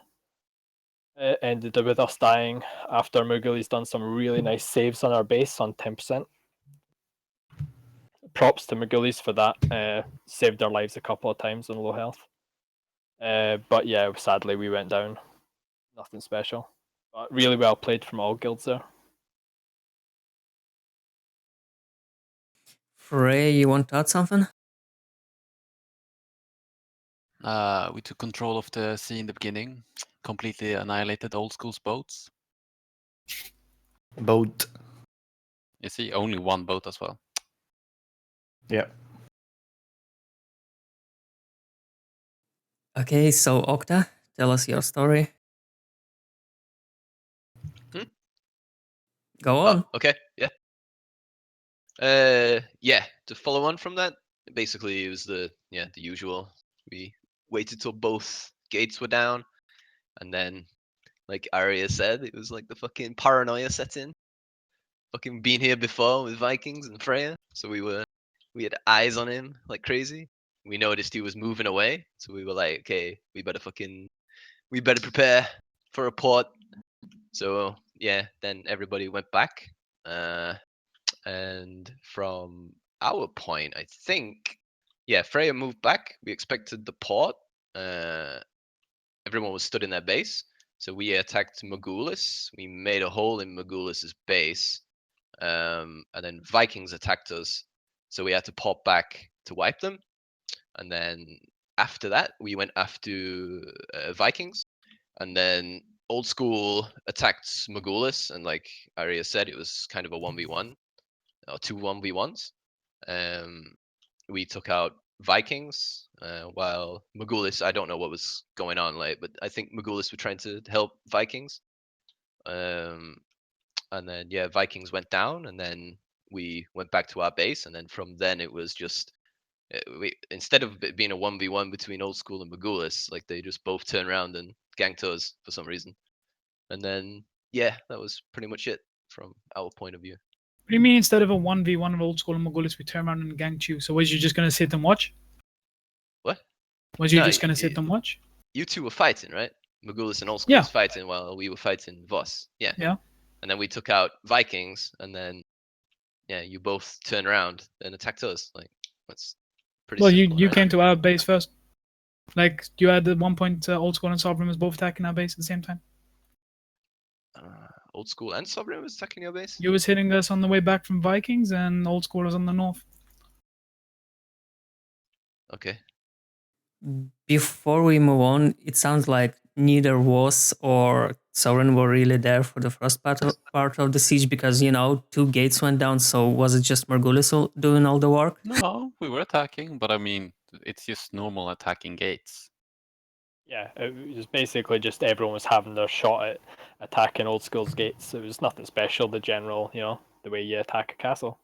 It ended with us dying after Margulies done some really nice saves on our base on 10%. Props to Margulies for that. Saved our lives a couple of times on low health. But yeah, sadly we went down. Nothing special. But really well played from all guilds there. Freya, you want to add something? We took control of the sea in the beginning, completely annihilated Old School's boats. Boat. You see, only one boat as well. Yeah. Okay, so Okta, tell us your story. Go on. Okay, yeah. Yeah, to follow on from that, basically it was the usual. We waited till both gates were down, and then Like Arya said, it was like the fucking paranoia set in. Fucking been here before with Vikings and Freya, so we had eyes on him like crazy. We noticed he was moving away, so we were like, okay, we better prepare for a port. So yeah, then everybody went back, and from our point, I think, yeah, Freya moved back. We expected the port. Everyone was stood in their base, so we attacked Magulis. We made a hole in Magulis's base, and then Vikings attacked us, so we had to pop back to wipe them. And then after that, we went after Vikings, and then Old School attacked Magulis, and like Arya said, it was kind of a 1v1 or 2 1v1s. We took out Vikings, while Magulis, I don't know what was going on, like, but I think Magulis were trying to help Vikings. And then yeah, Vikings went down, and then we went back to our base, and then from then it was just instead of it being a 1v1 between Old School and Magulis, like they just both turned around and ganked us for some reason. And then yeah, that was pretty much it from our point of view. What do you mean instead of a 1v1 of Old School and Magulis, we turn around and ganked you? So was you just going to sit and watch? What? Was you No, just going to sit and watch? You two were fighting, right? Magulis and Old School was fighting while we were fighting Voss. Yeah. Yeah. And then we took out Vikings, and then yeah, you both turned around and attacked us. Like that's pretty Well, simple, you right? came to our base first. Like you had at one point Old School and Sovereign was both attacking our base at the same time. Old School and Sovereign was attacking your base? You was hitting us on the way back from Vikings, and Old School was on the north. Okay. Before we move on, it sounds like neither Voss or Sovereign were really there for the first part of the siege because, 2 gates went down. So was it just Margulis doing all the work? No, we were attacking, but I mean, it's just normal attacking gates. Yeah, it was basically just everyone was having their shot at attacking Old School's gates. It was nothing special, the general, the way you attack a castle.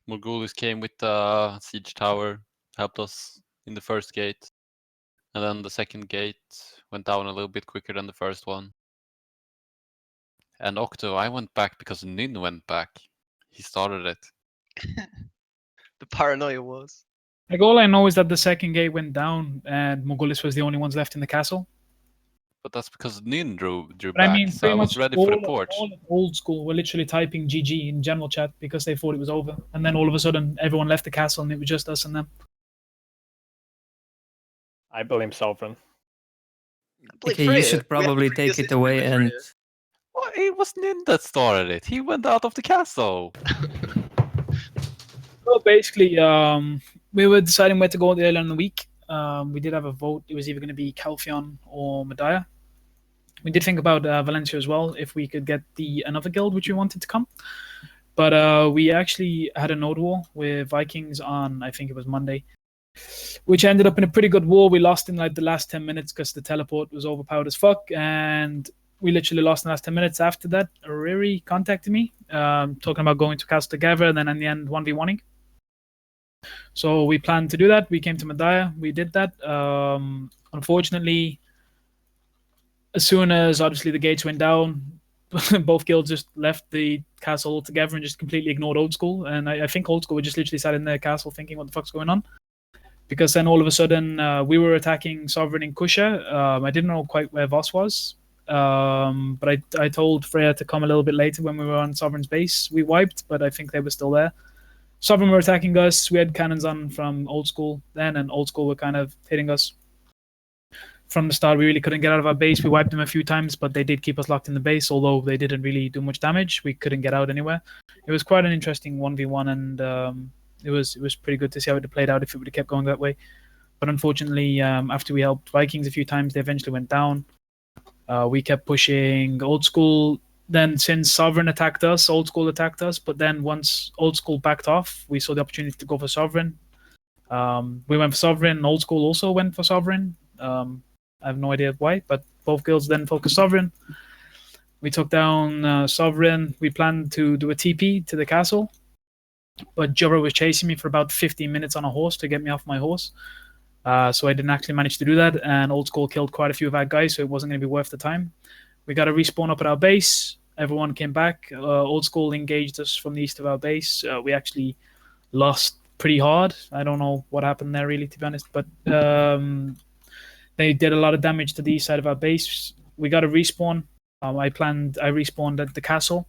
Morgulis came with the siege tower, helped us in the first gate. And then the second gate went down a little bit quicker than the first one. And Octo, I went back because Nin went back. He started it. The paranoia was. Like all I know is that the second gate went down, and Mogulis was the only ones left in the castle. But that's because Nin drew But back, I mean, so I pretty was much ready all for the of- port. all of Old School were literally typing GG in general chat because they thought it was over, and then all of a sudden everyone left the castle and it was just us and them. I blame Sovereign. Okay, you should probably take it away and... Well, it was Nin that started it. He went out of the castle. Well, basically, we were deciding where to go earlier in the week. We did have a vote. It was either going to be Calpheon or Medaya. We did think about Valencia as well, if we could get another guild which we wanted to come. But we actually had a node war with Vikings on, I think it was Monday, which ended up in a pretty good war. We lost in like the last 10 minutes because the teleport was overpowered as fuck, and we literally lost in the last 10 minutes. After that, Riri contacted me, talking about going to castle together, and then in the end 1v1ing. So we planned to do that. We came to Medaya. We did that. Unfortunately, as soon as obviously the gates went down, both guilds just left the castle altogether and just completely ignored Old School. And I think Old School were just literally sat in their castle thinking, what the fuck's going on? Because then all of a sudden we were attacking Sovereign in Kusha. I didn't know quite where Voss was. But I told Freya to come a little bit later when we were on Sovereign's base. We wiped, but I think they were still there. Sovereign were attacking us. We had cannons on from Old School then, and Old School were kind of hitting us. From the start, we really couldn't get out of our base. We wiped them a few times, but they did keep us locked in the base, although they didn't really do much damage. We couldn't get out anywhere. It was quite an interesting 1v1, and it was pretty good to see how it played out if it would have kept going that way. But unfortunately, after we helped Vikings a few times, they eventually went down. We kept pushing Old School. Then since Sovereign attacked us, Old School attacked us. But then once Old School backed off, we saw the opportunity to go for Sovereign. We went for Sovereign. Old School also went for Sovereign. I have no idea why, but both guilds then focused Sovereign. We took down Sovereign. We planned to do a TP to the castle, but Jura was chasing me for about 15 minutes on a horse to get me off my horse. So I didn't actually manage to do that, and Old School killed quite a few of our guys, so it wasn't going to be worth the time. We got a respawn up at our base. Everyone came back. Old School engaged us from the east of our base. We actually lost pretty hard. I don't know what happened there, really, to be honest, but they did a lot of damage to the east side of our base. We got a respawn. I respawned at the castle.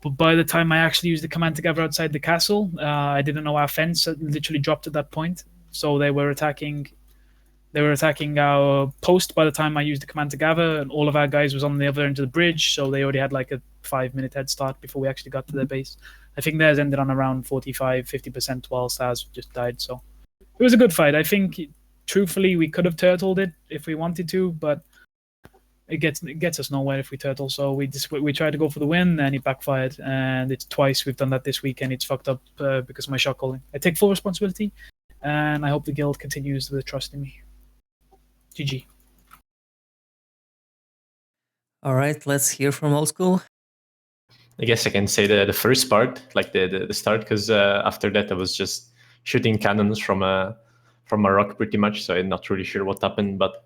But by the time I actually used the command to gather outside the castle, I didn't know our fence literally dropped at that point. So they were attacking our post by the time I used the command to gather, and all of our guys was on the other end of the bridge, so they already had like a 5-minute head start before we actually got to their base. I think theirs ended on around 45-50% whilst ours just died, so it was a good fight. I think, truthfully, we could have turtled it if we wanted to, but it gets us nowhere if we turtle, so we tried to go for the win, and it backfired, and it's twice we've done that this week, and it's fucked up because of my shot calling. I take full responsibility, and I hope the guild continues to trust in me. GG. All right, let's hear from Old School. I guess I can say the first part, like the start, because after that I was just shooting cannons from a rock pretty much, so I'm not really sure what happened. But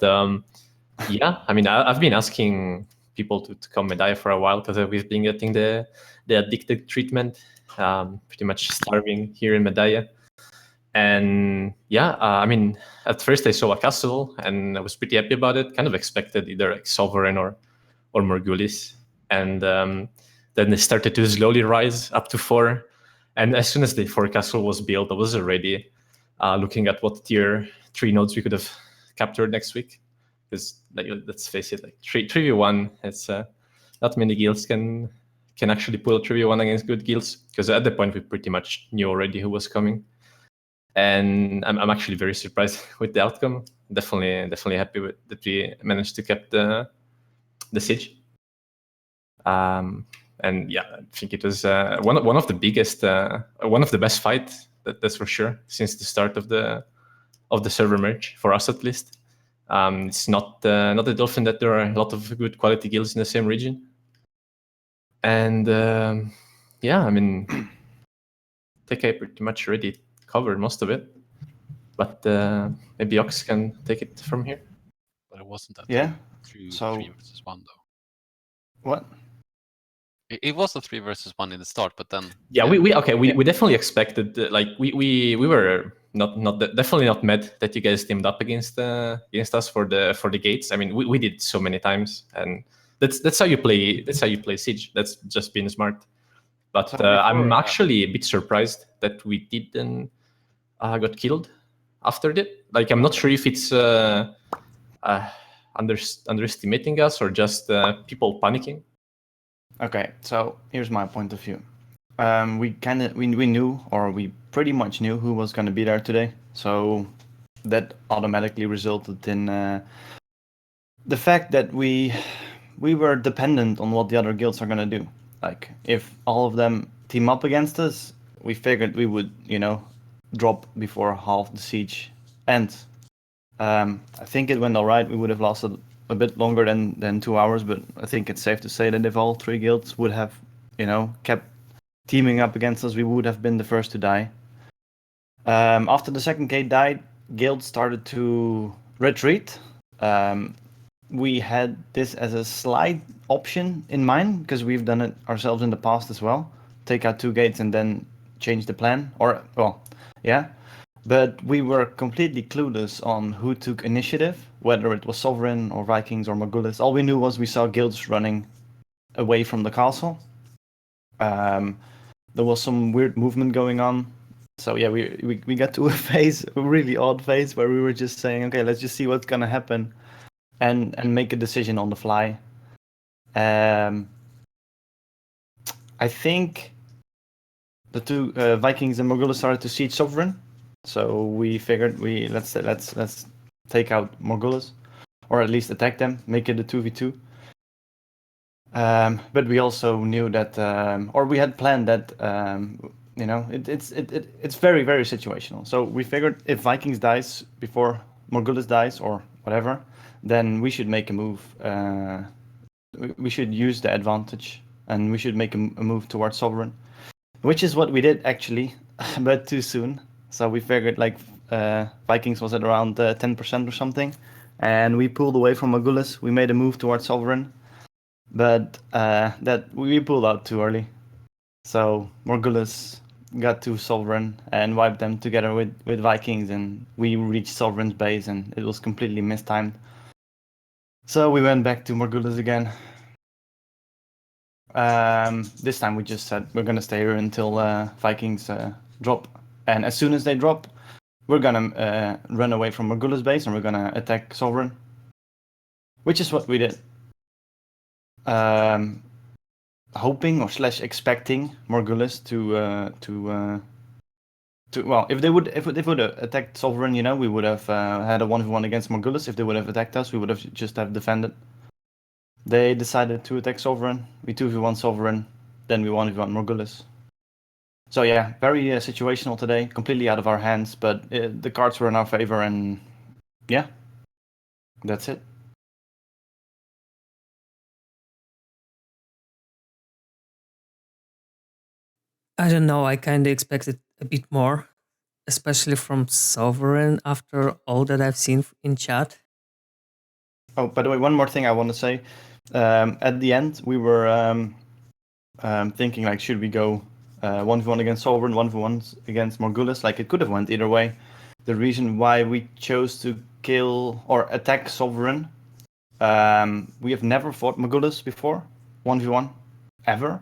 yeah, I mean, I've been asking people to come Medaya for a while because we've been getting the addicted treatment, pretty much starving here in Medaya. And yeah, I mean, at first I saw a castle and I was pretty happy about it. Kind of expected either like Sovereign or Morgulis, and then they started to slowly rise up to 4. And as soon as the 4 castle was built, I was already looking at what tier 3 nodes we could have captured next week. Because let's face it, like 3v1, it's not many guilds can actually pull a 3v1 against good guilds. Because at the point we pretty much knew already who was coming. And I'm actually very surprised with the outcome. Definitely happy with that we managed to keep the siege. And yeah, I think it was one of the biggest, one of the best fights. That's for sure since the start of the server merge, for us at least. It's not that often that there are a lot of good quality guilds in the same region. And yeah, I mean, TK pretty much already covered most of it, but maybe Ox can take it from here. But it wasn't that. Yeah. 3 versus 1 though. What? It was a 3 versus 1 in the start, but then yeah. We definitely expected like we were definitely not mad that you guys teamed up against us for the gates. I mean, we did it so many times, and that's how you play Siege. That's just being smart. But I'm actually a bit surprised that we didn't got killed after that. Like, I'm not sure if it's underestimating us or just people panicking. Okay, so here's my point of view. We knew, or we pretty much knew who was going to be there today. So that automatically resulted in the fact that we were dependent on what the other guilds are going to do. Like, if all of them team up against us, we figured we would, drop before half the siege ends. I think it went all right. We would have lasted a bit longer than 2 hours, but I think it's safe to say that if all 3 guilds would have, kept teaming up against us, we would have been the first to die. After the second gate died, guilds started to retreat. We had this as a slight option in mind, because we've done it ourselves in the past as well. Take out 2 gates and then change the plan. But we were completely clueless on who took initiative, whether it was Sovereign or Vikings or Morgulis. All we knew was we saw guilds running away from the castle. There was some weird movement going on. So yeah, we got to a really odd phase where we were just saying, okay, let's just see what's gonna happen and make a decision on the fly. I think the 2 Vikings and Morgulis started to siege Sovereign. So we figured let's take out Morgulis, or at least attack them, make it a 2v2. But we also knew that, or we had planned that, it's very, very situational. So we figured if Vikings dies before Morgulis dies or whatever, then we should make a move. We should use the advantage, and we should make a move towards Sovereign, which is what we did actually, but too soon. So we figured, like, Vikings was at around 10% or something, and we pulled away from Magulus. We made a move towards Sovereign, but that we pulled out too early. So Morgulus got to Sovereign and wiped them together with Vikings, and we reached Sovereign's base, and it was completely mistimed. So we went back to Morgulus again. This time we just said we're gonna stay here until Vikings drop, and as soon as they drop, we're gonna run away from Morgulus base and we're gonna attack Sovereign, which is what we did. Hoping or / expecting Morgulus to well, if they would have attacked Sovereign, you know, we would have had a 1v1 against Morgulus. If they would have attacked us, we would have just have defended. They decided to attack Sovereign. We 2v1 Sovereign, then we 1v1 Morgulus. So yeah, very situational today, completely out of our hands, but the cards were in our favor, and yeah, that's it. I don't know. I kind of expected a bit more, especially from Sovereign after all that I've seen in chat. Oh, by the way, one more thing I want to say. At the end, we were thinking like, should we go 1v1 against Sovereign, 1v1 against Morgulus? Like, it could have went either way. The reason why we chose to kill or attack Sovereign, we have never fought Morgulus before, 1v1, ever.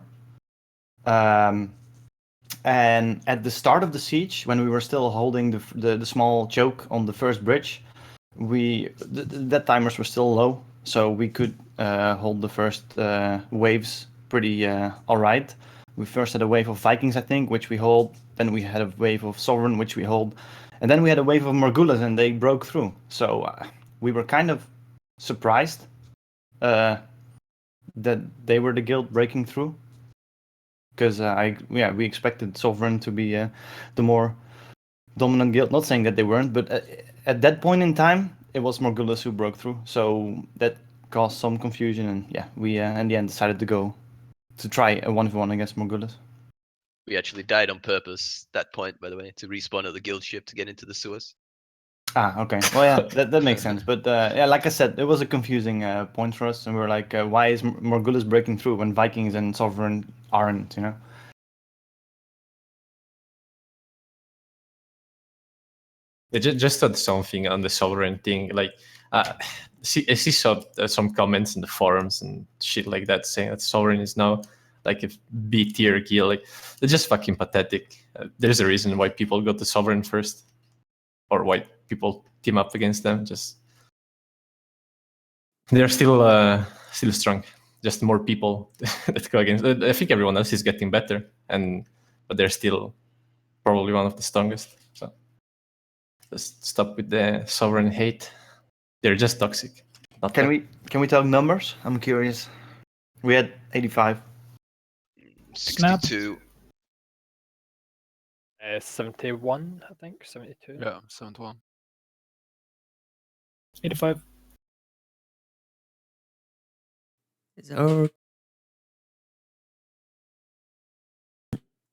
And at the start of the siege, when we were still holding the small choke on the first bridge, that timers were still low, so we could hold the first waves pretty alright. We first had a wave of Vikings, I think, which we hold. Then we had a wave of Sovereign, which we hold. And then we had a wave of Morgulus, and they broke through. So we were kind of surprised that they were the guild breaking through. Because we expected Sovereign to be the more dominant guild. Not saying that they weren't, but at that point in time, it was Morgulus who broke through. So that caused some confusion, and yeah, we in the end decided to try a 1v1 against Morgulus. We actually died on purpose that point, by the way, to respawn at the guild ship to get into the sewers. Ah, okay. Well, yeah, that makes sense. But yeah, like I said, it was a confusing point for us, and we were like, why is Morgulus breaking through when Vikings and Sovereign aren't, you know? Just on something on the Sovereign thing, like I see some comments in the forums and shit like that saying that Sovereign is now like a B tier guild. Like, they're just fucking pathetic. There's a reason why people go to Sovereign first, or why people team up against them. Just they're still strong. Just more people that go against. I think everyone else is getting better, but they're still probably one of the strongest. So just stop with the Sovereign hate. They're just toxic. Can we talk numbers? I'm curious. We had 85. 62. 71, I think. 72. Yeah, 71. 85. All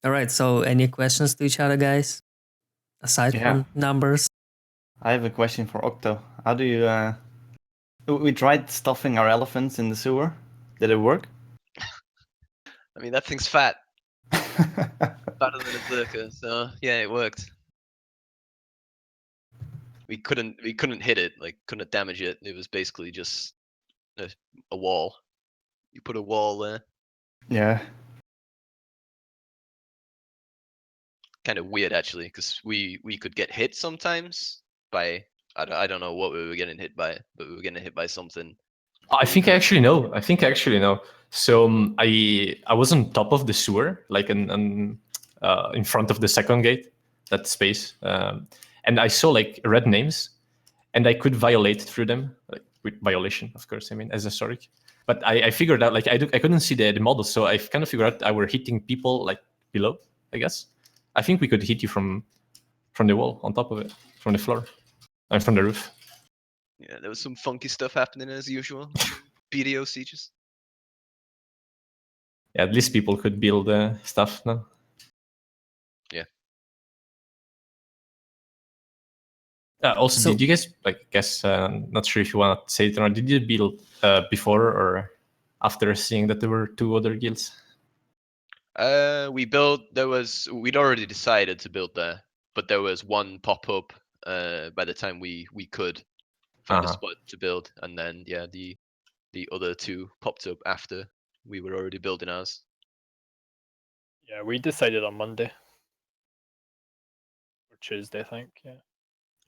right. So, any questions to each other, guys? Aside from numbers. I have a question for Octo. How do you? We tried stuffing our elephants in the sewer. Did it work? I mean, that thing's fat. Fatter than a Berserker, so yeah, it worked. We couldn't hit it, like couldn't damage it. It was basically just a wall. You put a wall there. Yeah. Kind of weird actually, because we could get hit sometimes by I don't know what we were getting hit by, but we were getting hit by something. I think I actually know. So I was on top of the sewer, like in front of the second gate, that space, and I saw like red names, and I could violate through them, like with violation, of course. I mean, as a historic. But I figured out like I couldn't see the model, so I kind of figured out I were hitting people like below. I guess I think we could hit you from the wall, on top of it, from the floor, and from the roof. Yeah, there was some funky stuff happening as usual. BDO sieges. Yeah, at least people could build stuff now. Yeah. Also, So- did you guys guess? Not sure if you want to say it or not. Did you build before or after seeing that there were 2 other guilds? We built. We'd already decided to build there, but there was one pop up. By the time we could find a spot to build, and then the other 2 popped up after we were already building ours. Yeah, we decided on Monday or Tuesday, I think. Yeah.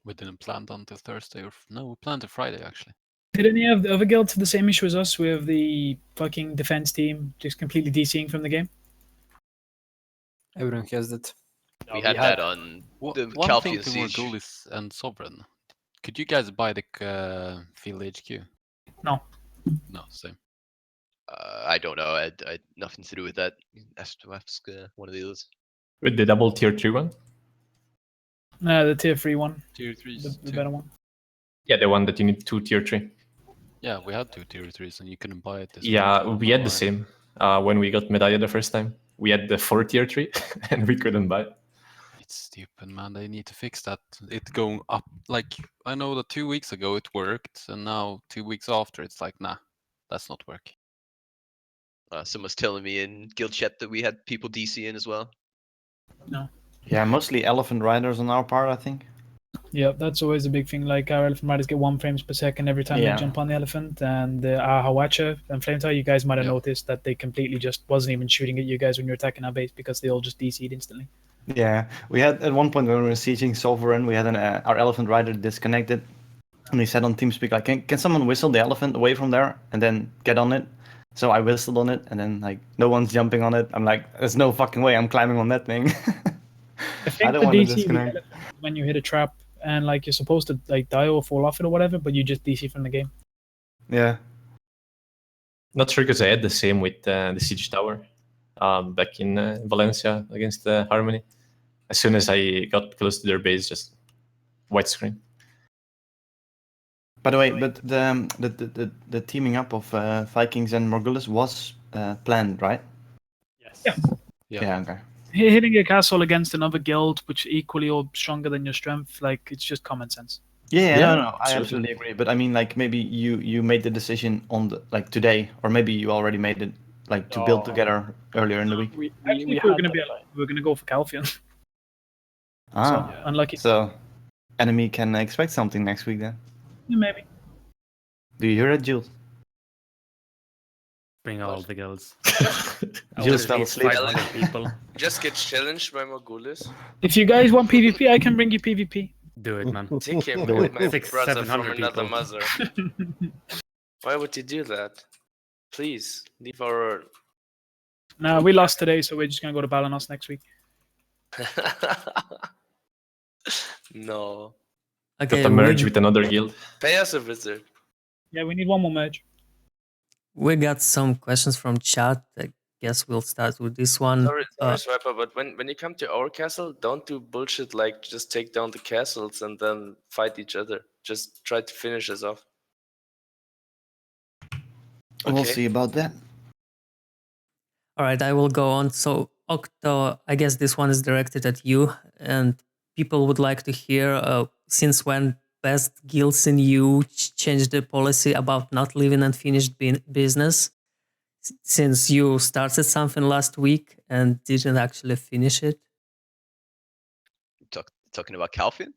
We didn't plan until Thursday or no, we planned to Friday actually. Did any of the other guilds have the same issue as us with the fucking defense team just completely DCing from the game? Everyone has that. We had that on the One thing Calpheon to Siege. Morghulis and Sovereign. Could you guys buy the field HQ? No. No, same. I don't know. I had nothing to do with that. Ask one of the others. With the double tier 3 one? No, the tier 3 one. Tier 3. The better one. Yeah, the one that you need 2 tier 3. Yeah, we had 2 tier 3s and you couldn't buy it. Yeah, we had the same when we got Medalla the first time. We had the 4 tier 3 and we couldn't buy it. It's stupid, man. They need to fix that. It going up. Like, I know that 2 weeks ago it worked, and now 2 weeks after it's like, nah, that's not working. Someone's telling me in guild chat that we had people DC in as well. No. Yeah, mostly elephant riders on our part, I think. Yeah, that's always a big thing. Like, our elephant riders get 1 frames per second every time Yeah. they jump on the elephant, and our Hawacha and Flametower, you guys might have noticed that they completely just wasn't even shooting at you guys when you're attacking our base because they all just DC'd instantly. Yeah, we had at one point when we were sieging Sovereign, we had our elephant rider disconnected, and he said on TeamSpeak like, "Can someone whistle the elephant away from there and then get on it?" So I whistled on it, and then like no one's jumping on it. I'm like, "There's no fucking way I'm climbing on that thing." I think don't the want to DC with disconnect. elephant is when you hit a trap and like you're supposed to like die or fall off it or whatever, but you just DC from the game. Yeah. Not sure because I had the same with the Siege Tower back in Valencia against Harmony. As soon as I got close to their base, just white screen. By the way, but the teaming up of Vikings and Morghulis was planned, right? Yes. Yeah. Okay. Hitting a castle against another guild, which equally or stronger than your strength, like it's just common sense. Yeah, no, I absolutely agree. But I mean, like maybe you made the decision on the like today, or maybe you already made it like to build together earlier in the week. We were going to be we were going to go for Calpheon. Ah, So, unlucky. So, enemy can expect something next week then. Yeah, maybe. Do you hear it, Jules? Bring all the guilds. Jules fell asleep. 500 people. Just get challenged by Morghulis. If you guys want PvP, I can bring you PvP. Do it, man. Take him, Do it. my 600, brother from 700 another people. mother. Why would you do that? Please, leave our... No, we lost today, so we're just going to go to Balenos next week. No. Okay, Got to merge with another guild. Pay us a visit. Yeah, we need one more merge. we got some questions from chat. I guess we'll start with this one. Sorry, Swiper, but when you come to our castle, don't do bullshit like just take down the castles and then fight each other. Just try to finish us off. We'll Okay. see about that. All right, I will go on. So, Octo, I guess this one is directed at you, and people would like to hear since when best guilds in you changed the policy about not leaving unfinished business, since you started something last week and didn't actually finish it. Talking about Calpheon?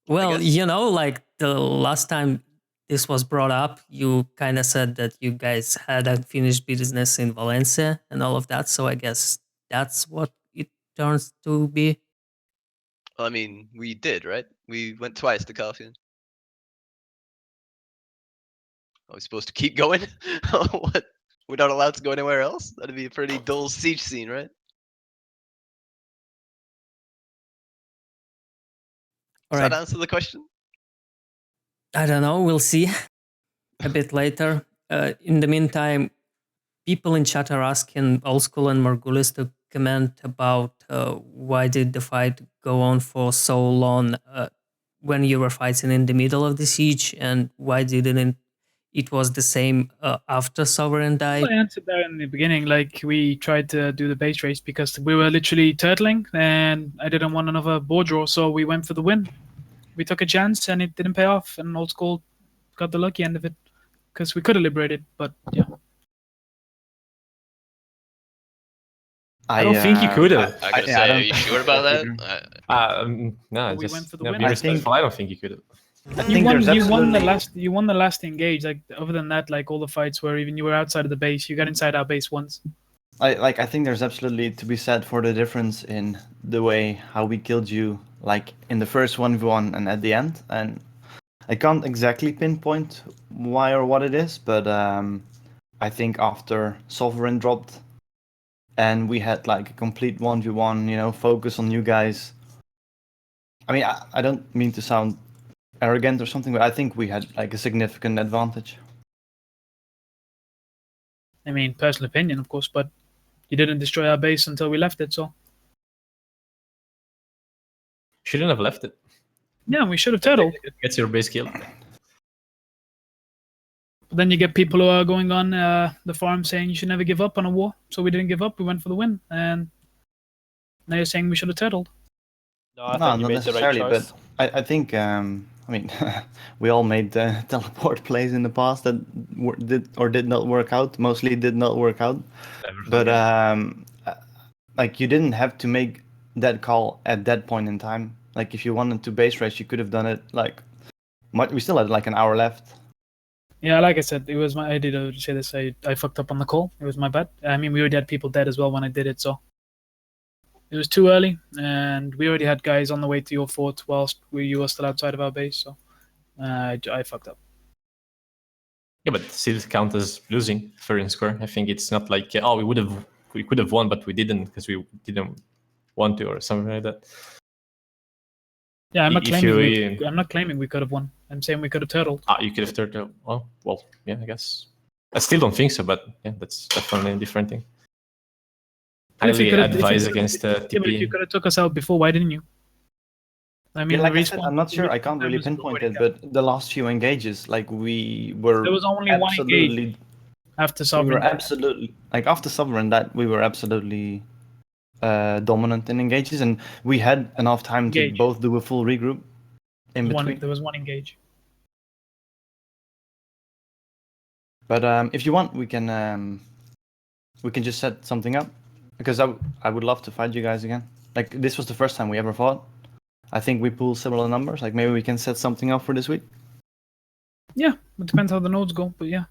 Well, you know, like the last time this was brought up, you kind of said that you guys had unfinished business in Valencia and all of that. So I guess that's what it turns to be. Well, I mean, we did, right? We went twice to Calpheon. Are we supposed to keep going? What? We're not allowed to go anywhere else? That'd be a pretty dull siege scene, right? Does All that right. answer the question? I don't know. We'll see a bit later. In the meantime, people in chat are asking Old School and Morghulis to comment about why did the fight go on for so long when you were fighting in the middle of the siege, and why didn't it was the same after Sovereign died? I answered that in the beginning. Like, we tried to do the base race because we were literally turtling and I didn't want another board draw, so we went for the win. we took a chance and it didn't pay off, and Old School got the lucky end of it because we could have liberated, but yeah. I don't think you could have. I gotta say, are you sure about that? No, We just went for the no, win. be I respectful. I don't think you could have. You won the last engage. Like other than that, like all the fights where even you were outside of the base, you got inside our base once. I think there's absolutely to be said for the difference in the way how we killed you, like in the first 1v1 and at the end. And I can't exactly pinpoint why or what it is, but I think after Sovereign dropped and we had like a complete 1v1, you know, focus on you guys. I mean, I don't mean to sound arrogant or something, but I think we had like a significant advantage. I mean, personal opinion, of course, but you didn't destroy our base until we left it, so. Shouldn't have left it. Yeah, we should have turtled. Gets your base killed. But then you get people who are going on the forum saying you should never give up on a war. So we didn't give up. We went for the win, and now you're saying we should have turtled. No, I No, think you not made the right necessarily, choice. but I think I mean we all made teleport plays in the past that did or did not work out. Mostly did not work out. But like you didn't have to make that call at that point in time. Like if you wanted to base race, you could have done it like we still had like an hour left. Yeah, like I said, it was my. I did say this. I fucked up on the call. It was my bad. I mean, we already had people dead as well when I did it, so it was too early, and we already had guys on the way to your fort whilst you were still outside of our base. So I fucked up. Yeah, but still count as losing fair and square. I think it's not like we could have won, but we didn't because we didn't want to or something like that. Yeah, I'm not If claiming. you- I'm not claiming we could have won. I'm saying we could have turtled. You could have turtled. Oh, well, yeah, I guess. I still don't think so, but yeah, that's definitely a different thing. But if you Highly could have- advise if you- against Yeah, but if you TP. could have took us out before, why didn't you? I mean, Yeah, like the I said, respawn. I'm not sure. I the can't respawn really was pinpoint already it, but the last few engages, like we were. There was only one absolutely engage after We Sovereign. were absolutely like after Sovereign that we were absolutely dominant in engages, and we had enough time Engage. to both do a full regroup in between. There was one engage. But if you want, we can just set something up because I would love to fight you guys again. Like this was the first time we ever fought. I think we pool similar numbers. Like maybe we can set something up for this week. Yeah, it depends how the nodes go, but yeah.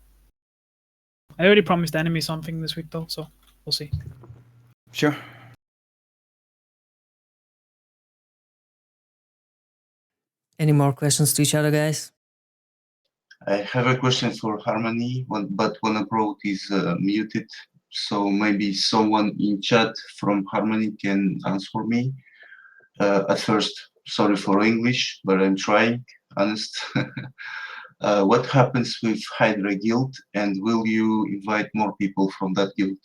I already promised enemy something this week though, so we'll see. Sure. Any more questions to each other, guys? I have a question for Harmony, but one abroad is muted, so maybe someone in chat from Harmony can answer me. At first, sorry for English, but I'm trying, honest. What happens with Hydra Guild, and will you invite more people from that guild?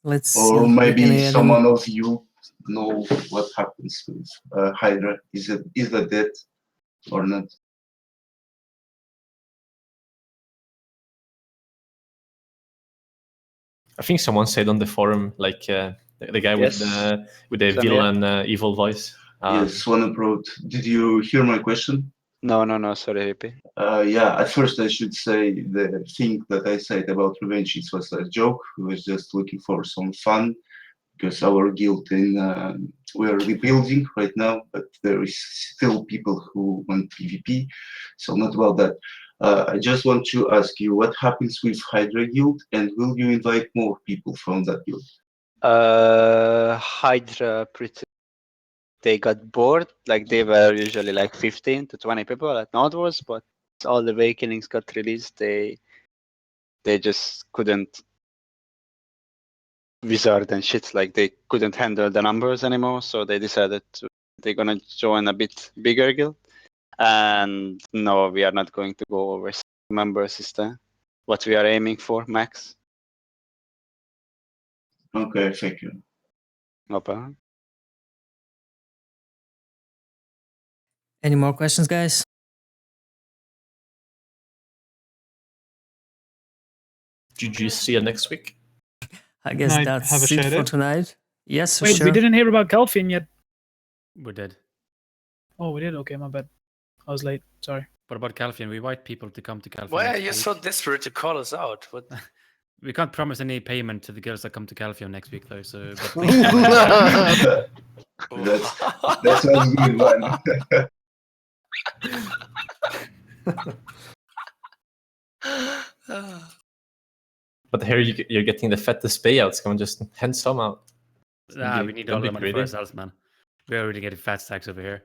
Let's Or see. maybe someone of you know what happens with Hydra. Is that dead or not? I think someone said on the forum, like the guy Yes. with the Samir. villain evil voice. Yes, one abroad. Did you hear my question? No, sorry, repeat. Yeah, at first I should say the thing that I said about revenge it was a joke. We was just looking for some fun because our guild we are rebuilding right now, but there is still people who want PvP, so not about that. I just want to ask you what happens with Hydra Guild, and will you invite more people from that guild? Hydra they got bored. Like they were usually like 15 to 20 people at Node Wars, but all the Awakenings got released. They just couldn't wizard and shit. Like they couldn't handle the numbers anymore, so they decided they're gonna join a bit bigger guild. And no, we are not going to go over members. Is what we are aiming for, max. Okay, thank you. No problem. Any more questions, guys? GG, see you next week. I guess Can I that's have a it for shout-out? tonight. Yes, Wait, sure. we didn't hear about Calpheon yet. We did. Oh, we did? Okay, my bad. I was late. Sorry. What about Calpheon? We invite people to come to Calpheon. Why are next you week. so desperate to call us out? What? We can't promise any payment to the girls that come to Calpheon next week, though. So, but That sounds good, man. But here you're getting the fattest payouts. Come on, just hand some out. we need all the money for ourselves, man. We're already getting fat stacks over here.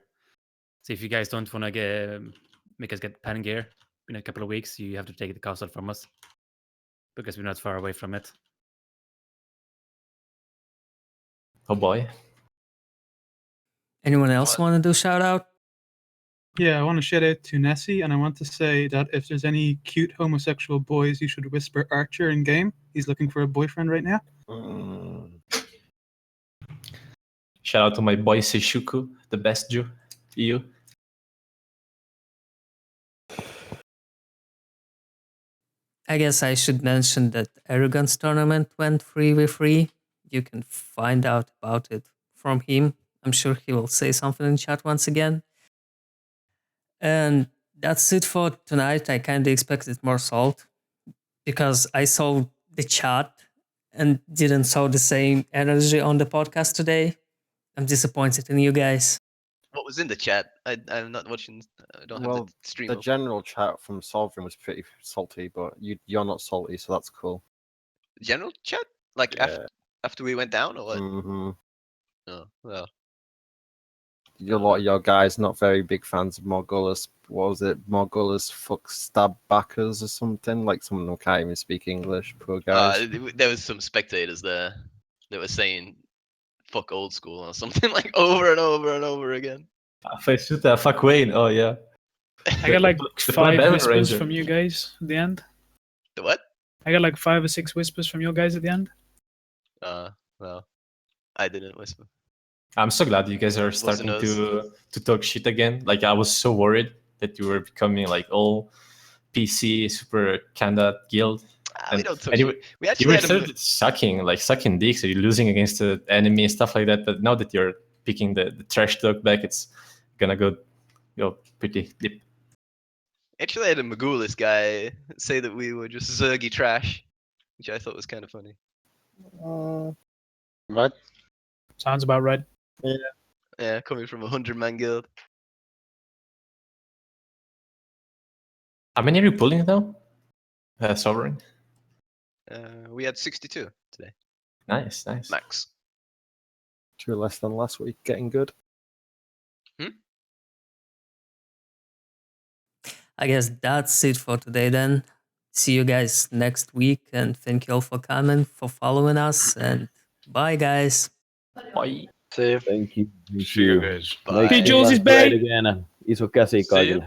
So if you guys don't want to get make us get pen gear in a couple of weeks, you have to take the castle from us because we're not far away from it. Oh boy. Anyone else want to do shout out? Yeah, I want to shout out to Nessie, and I want to say that if there's any cute homosexual boys, you should whisper Archer in game. He's looking for a boyfriend right now. Shout out to my boy Seishuku, the best Jew. You. I guess I should mention that Arrogance tournament went 3v3. You can find out about it from him. I'm sure he will say something in chat once again. And that's it for tonight. I kind of expected more salt because I saw the chat and didn't saw the same energy on the podcast today. I'm disappointed in you guys. What was in the chat? I'm not watching. I don't have Well, the stream. the open. general chat from Sovereign was pretty salty, but you're not salty, so that's cool. General chat? Like after we went down, or what? Mm-hmm. Oh, well. A lot of your guys not very big fans of Morgulus. What was it? Morgulus fuck stab backers or something? Like some of them can't even speak English. Poor guys. There was some spectators there that were saying "fuck old school" or something like over and over and over again. Fuck Wayne. Oh yeah. I got like The 5 Pleb whispers Ranger. from you guys at the end. The what? I got like 5 or 6 whispers from you guys at the end. Well, I didn't whisper. I'm so glad you guys are starting us. to talk shit again. Like I was so worried that you were becoming like all PC super Kanda guild. We don't talk you, shit. We you actually were had a started sucking dick, so you're losing against the enemy and stuff like that. But now that you're picking the trash talk back, it's gonna go pretty deep. Actually, I had a Magulus guy say that we were just Zergy trash, which I thought was kind of funny. What? Sounds about right. Yeah, coming from a 100-man guild. How many are you pulling though? Sovereign. We had 62 today. Nice. Max. 2 less than last week. Getting good. I guess that's it for today then. See you guys next week, and thank you all for coming, for following us, and bye guys. Bye. See you. Thank you. See you guys. Make Hey, it Jules is last great back. again. Iso käsi kaikille.